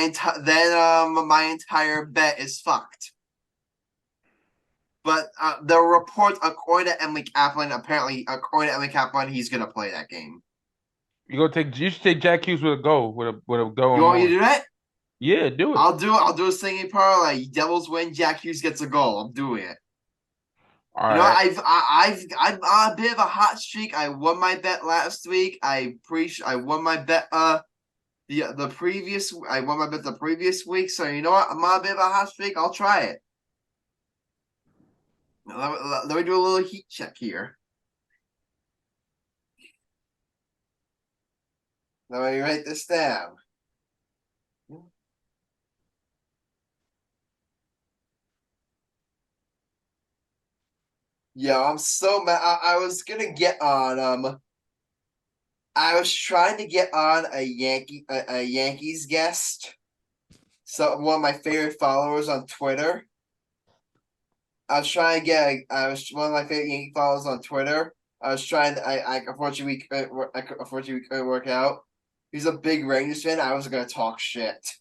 entire bet is fucked. But the reports, according to Emily Kaplan, he's gonna play that game. You should take Jack Hughes with a goal. With a goal. You want me to do that? Yeah, do it. I'll do a singing parlay. Devils win, Jack Hughes gets a goal. I'm doing it. All You know, right. I'm on a bit of a hot streak. I won my bet last week. I won my bet the previous I won my bet the previous week. So you know what? I'm on a bit of a hot streak. I'll try it. Let me do a little heat check here. Let me write this down. Yo, I'm so mad. I was gonna get on I was trying to get on a Yankees guest. So one of my favorite followers on Twitter. I was trying to get I was one of my favorite Yankee followers on Twitter. I was trying to I unfortunately we couldn't work out. He's a big Rangers fan. I was gonna talk shit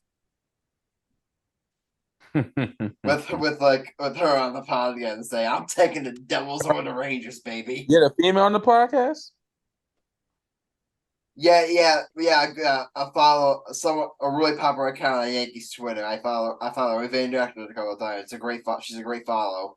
with her on the pod again and say I'm taking the Devils over the Rangers, baby. You had a female on the podcast? Yeah. I follow a really popular account on Yankees Twitter. I follow We've interacted with a couple of times. It's a great she's a great follow.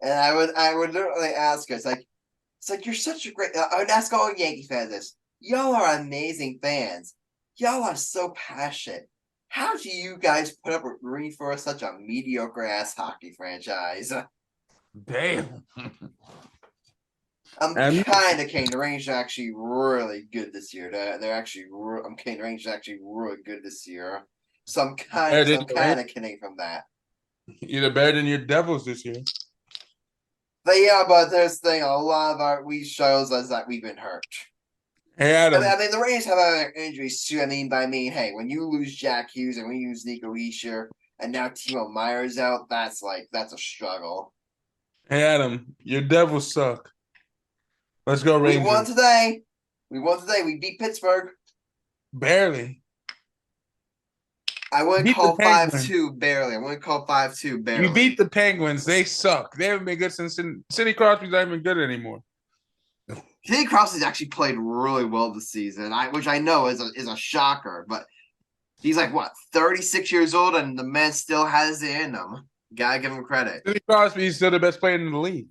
And I would literally ask her, it's like you're such a great. I would ask all Yankee fans this. Y'all are amazing fans. Y'all are so passionate. How do you guys put up with rooting for such a mediocre ass hockey franchise? Damn. I'm kind of kidding. The Rangers are actually really good this year. They're actually. I'm kidding. The Rangers are actually really good this year. So I'm kind of kidding from that. You're better than your Devils this year. But yeah, but there's the thing. A lot of we shows us that we've been hurt. Hey, Adam. I mean, the Rangers have other injuries too. Hey, when you lose Jack Hughes and we use Nico Hischier and now Timo Meyer's out, that's a struggle. Hey, Adam, your Devils suck. Let's go Rangers. We won today. We beat Pittsburgh. Barely. I wouldn't call 5-2 barely. You beat the Penguins. They suck. They haven't been good since Sidney Crosby's not even good anymore. Sidney Crosby's actually played really well this season, which I know is a shocker, but he's like, what, 36 years old, and the man still has it in him. Gotta give him credit. Sidney Crosby's still the best player in the league.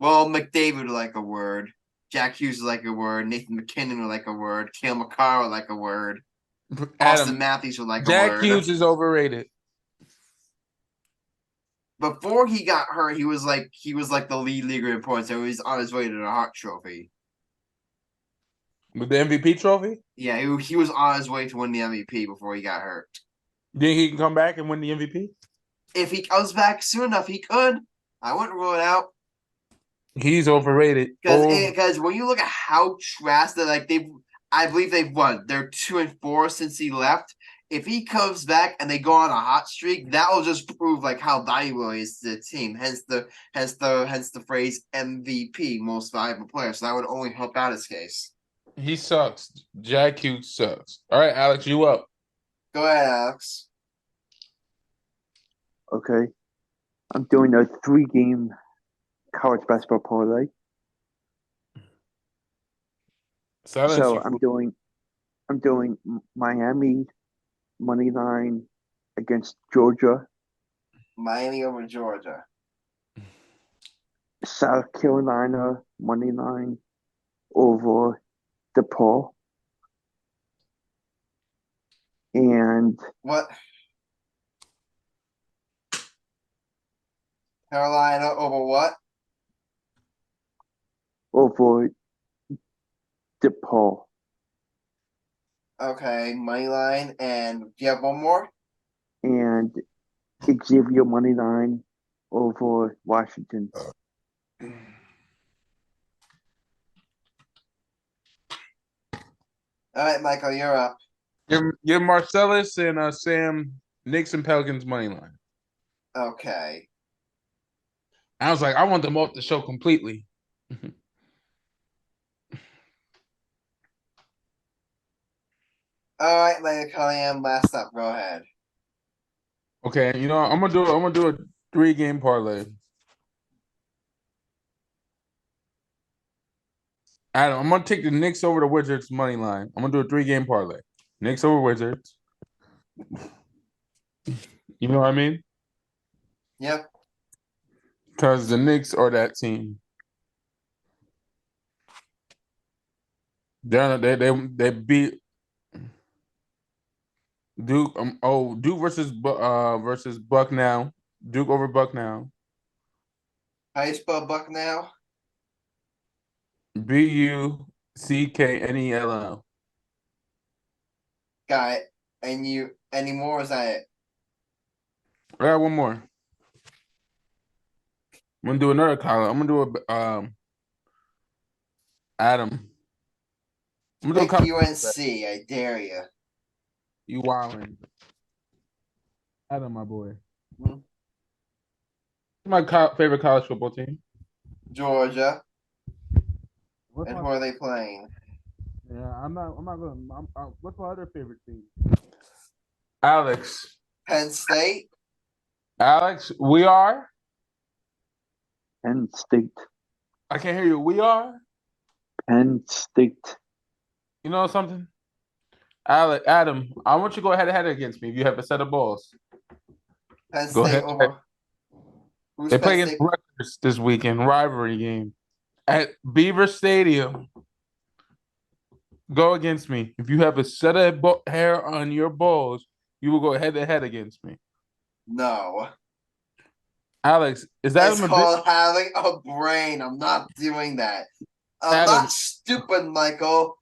Well, McDavid would like a word. Jack Hughes would like a word. Nathan McKinnon would like a word. Cale Makar would like a word. Austin Matthews would like a word. Jack Hughes is overrated. Before he got hurt, he was like the lead leaguer in points. So he was on his way to the Hart Trophy. With the MVP trophy? Yeah, he was on his way to win the MVP before he got hurt. Think he can come back and win the MVP? If he comes back soon enough, he could. I wouldn't rule it out. He's overrated. Because when you look at how trash I believe they've won. They're 2-4 since he left. If he comes back and they go on a hot streak, that will just prove like how valuable he is to the team. Hence the phrase MVP, most valuable player. So that would only help out his case. He sucks. Jack Hughes sucks. All right, Alex, you up? Go ahead, Alex. Okay, I'm doing a 3-game college basketball parlay. So I'm doing Miami money line against Georgia. Miami over Georgia. South Carolina money line over DePaul. And what? Carolina over what? Over DePaul. Okay, money line, and do you have one more? And Xavier money line over Washington. All right, Michael, you're up. You're Marcellus and Sam Knicks and Pelicans money line. Okay. I was like, I want them off the show completely. All right, Michael Cunningham, last up. Go ahead. Okay, I'm gonna do a 3-game parlay. Adam, I'm gonna take the Knicks over the Wizards money line. I'm gonna do a 3-game parlay. Knicks over Wizards. You know what I mean? Yep. Because the Knicks are that team. They beat Duke. Duke versus Buck now. Duke over Buck now. How you spell Buck now? Bucknell. Got it. And you any more? Is that it? I got one more. I'm gonna do another column. I'm gonna do a Adam. I'm gonna do a Pick column. UNC. I dare you. You wildin'. Adam, my boy. Hmm? My favorite college football team. Georgia. What's And my, who are they playing? yeah, I'm not gonna. What's my other favorite team? Alex. Penn State. Alex, we are. Penn State. I can't hear you. We are. Penn State. You know something? Adam, I want you to go head against me if you have a set of balls. Penn Go State ahead. over. Who's They Penn play against State? Rutgers this weekend, rivalry game at Beaver Stadium. Go against me. If you have a set of hair on your balls, you will go head to head against me. No. Alex, is that It's called having a brain. I'm not doing that. I'm Adam, not stupid, Michael.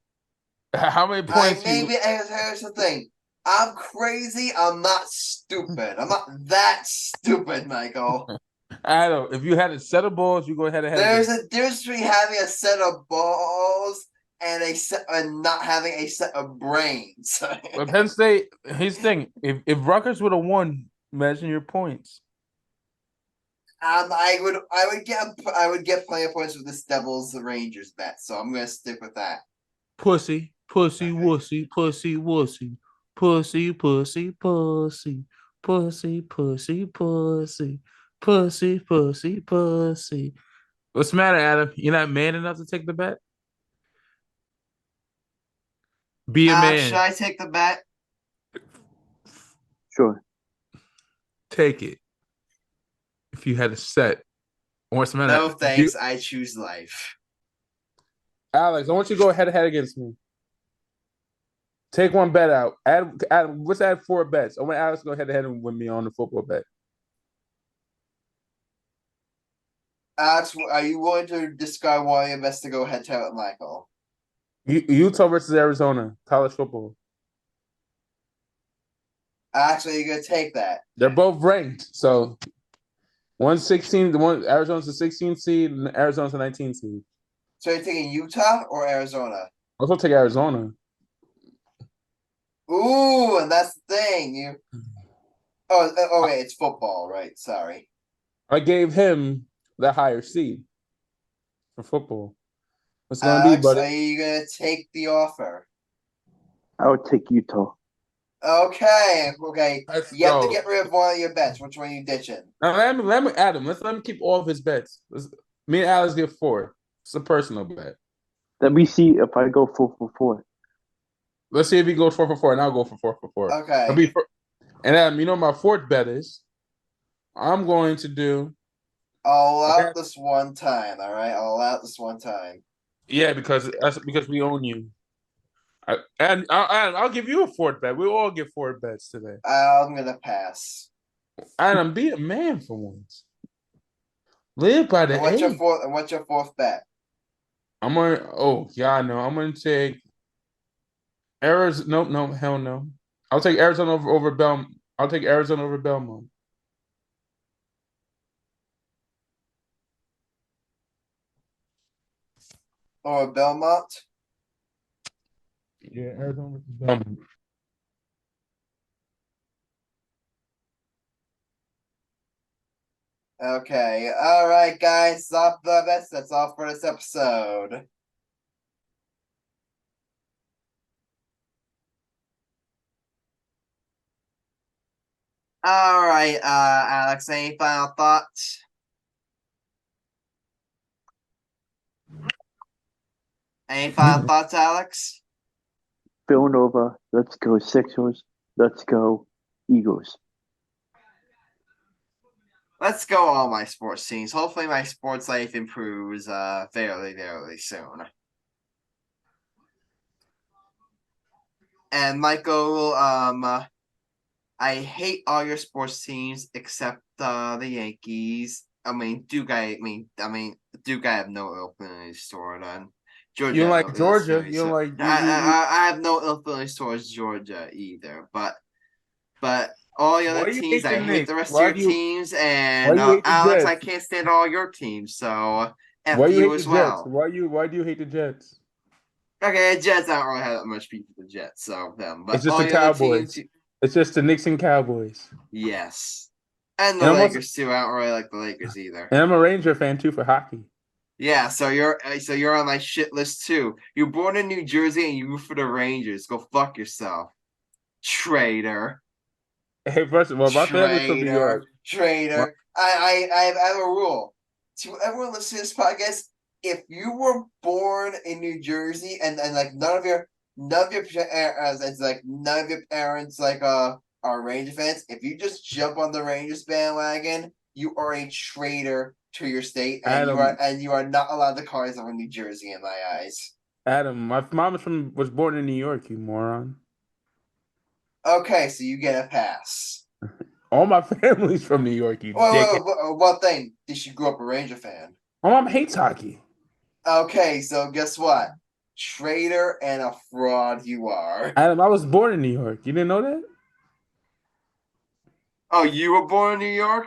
how many points? Here's the thing. I'm crazy. I'm not stupid. I'm not that stupid, Michael. Adam, if you had a set of balls, you go head to head. There's a difference between having a set of balls and not having a set of brains. But Penn State, here's the thing: if Rutgers would have won, imagine your points. I would get plenty of points with this Devils Rangers bet, so I'm gonna stick with that. Pussy, wussy, pussy, wussy, pussy, pussy, pussy, pussy, pussy, pussy, pussy, pussy, pussy. What's the matter, Adam? You're not man enough to take the bet? Be a man. Should I take the bet? Sure. Take it. If you had a set. What's the matter? No thanks. I choose life. Alex, I want you to go head to head against me. Take one bet out. Let's add 4 bets. I want Alex to go head to head with me on the football bet. Alex, are you willing to describe why your best to go head to head with Michael? Utah versus Arizona, college football. Actually, you're gonna take that. They're both ranked. So 116, Arizona's the 16th seed and Arizona's the 19th seed. So you're taking Utah or Arizona? I'll also take Arizona. Ooh, and that's the thing. Oh wait, it's football, right? Sorry. I gave him the higher seed for football. What's it gonna Alex, be, buddy? are you gonna take the offer? I would take Utah. Okay. You have to go. get rid of one of your bets. Which one are you ditching? Now, let me Adam. Let him keep all of his bets. Me and Alex get 4. It's a personal bet. Let me see if I go 4 for 4. Let's see if he goes 4 for 4, and I'll go for 4 for 4. Okay. And Adam, you know my 4th bet is I'm going to do. I'll allow this one time. All right, I'll allow this one time. Yeah, because we own you. I'll give you a 4th bet. We'll all get 4 bets today. I'm gonna pass. Adam, be a man for once. Live by the What's eight. What's your 4th bet? I'm gonna. Oh yeah, I know. I'm gonna take Arizona. No, hell no. I'll take Arizona over Belmont. I'll take Arizona over Belmont. Or Belmont? Yeah, Arizona versus Belmont. Okay. All right, guys. Stop the bets. That's all for this episode. All right, Alex, any final thoughts? Any final thoughts, Alex? Villanova, let's go Sixers. Let's go Eagles. Let's go all my sports teams. Hopefully my sports life improves very, very soon. And Michael, I hate all your sports teams except the Yankees. Duke. I have no ill feelings toward on. Georgia. You don't like Georgia. You don't like. I have no ill feelings towards Georgia either. But all the other teams, I hate the rest of your teams. And Alex, I can't stand all your teams. So F you as well. Why do you hate the Jets? Okay, Jets. I don't really have that much beef with the Jets. So them. But it's just the Cowboys. It's just the Knicks and Cowboys. Yes. And the Lakers too. I don't really like the Lakers either. And I'm a Ranger fan too for hockey. Yeah, so you're on my shit list too. You're born in New Jersey and you root for the Rangers. Go fuck yourself, traitor. Hey, first of all, my family's from New York. Traitor. I have a rule to everyone listening to this podcast. If you were born in New Jersey and like none of your parents are Ranger fans, if you just jump on the Rangers bandwagon, you are a traitor to your state, and you are not allowed to call yourself in New Jersey in my eyes. Adam, my mom was born in New York, you moron. Okay, so you get a pass. All my family's from New York, you dick. What thing? Did she grow up a Ranger fan? My mom hates hockey. Okay, so guess what? Traitor and a fraud you are. Adam, I was born in New York. You didn't know that? Oh, you were born in New York?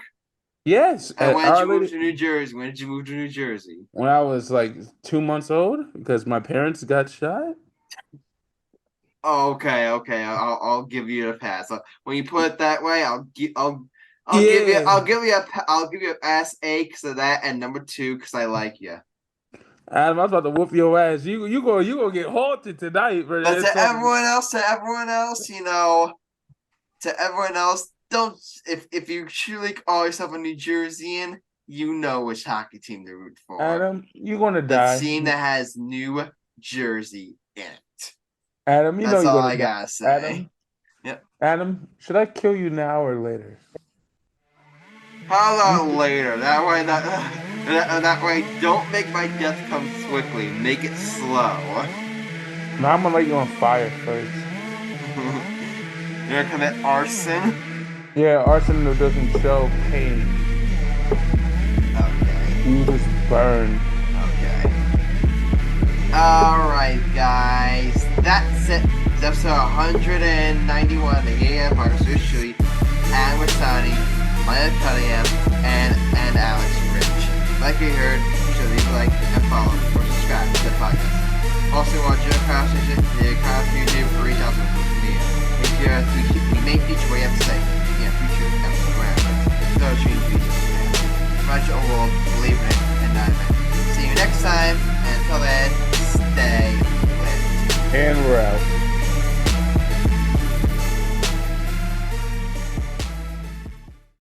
Yes. And when did you move to New Jersey? When did you move to New Jersey? When I was like 2 months old, because my parents got shot. Oh, okay. I'll give you a pass. When you put it that way, I'll give you a pass A because of that, and number 2 because I like you. Adam, I was about to whoop your ass. You gonna get halted tonight, bro. But to everyone else, you know, to everyone else. Don't if you truly call yourself a New Jerseyan, you know which hockey team to root for. Adam, you're gonna die. The team that has New Jersey in it. Adam, that's all I gotta say. Adam, yep. Adam, should I kill you now or later? How about later? That way, don't make my death come quickly. Make it slow. No, I'm gonna light you on fire first. You're gonna commit arson. Yeah, arson doesn't show pain. Okay. You just burn. Okay. Alright, guys. That's it. It's episode 191 of the Gay Empire. Officially, Adam Grassani, Maya Cunningham, and Alex Rich. Like you heard, so leave a like and follow or subscribe to the podcast. Also, watch your conversation, the YouTube, or reach out to social media. We may feature what you have to say. Future episode around. So change videos. Watch your world, believe in it, and not in it. See you next time, and until then, stay lit. And we're out.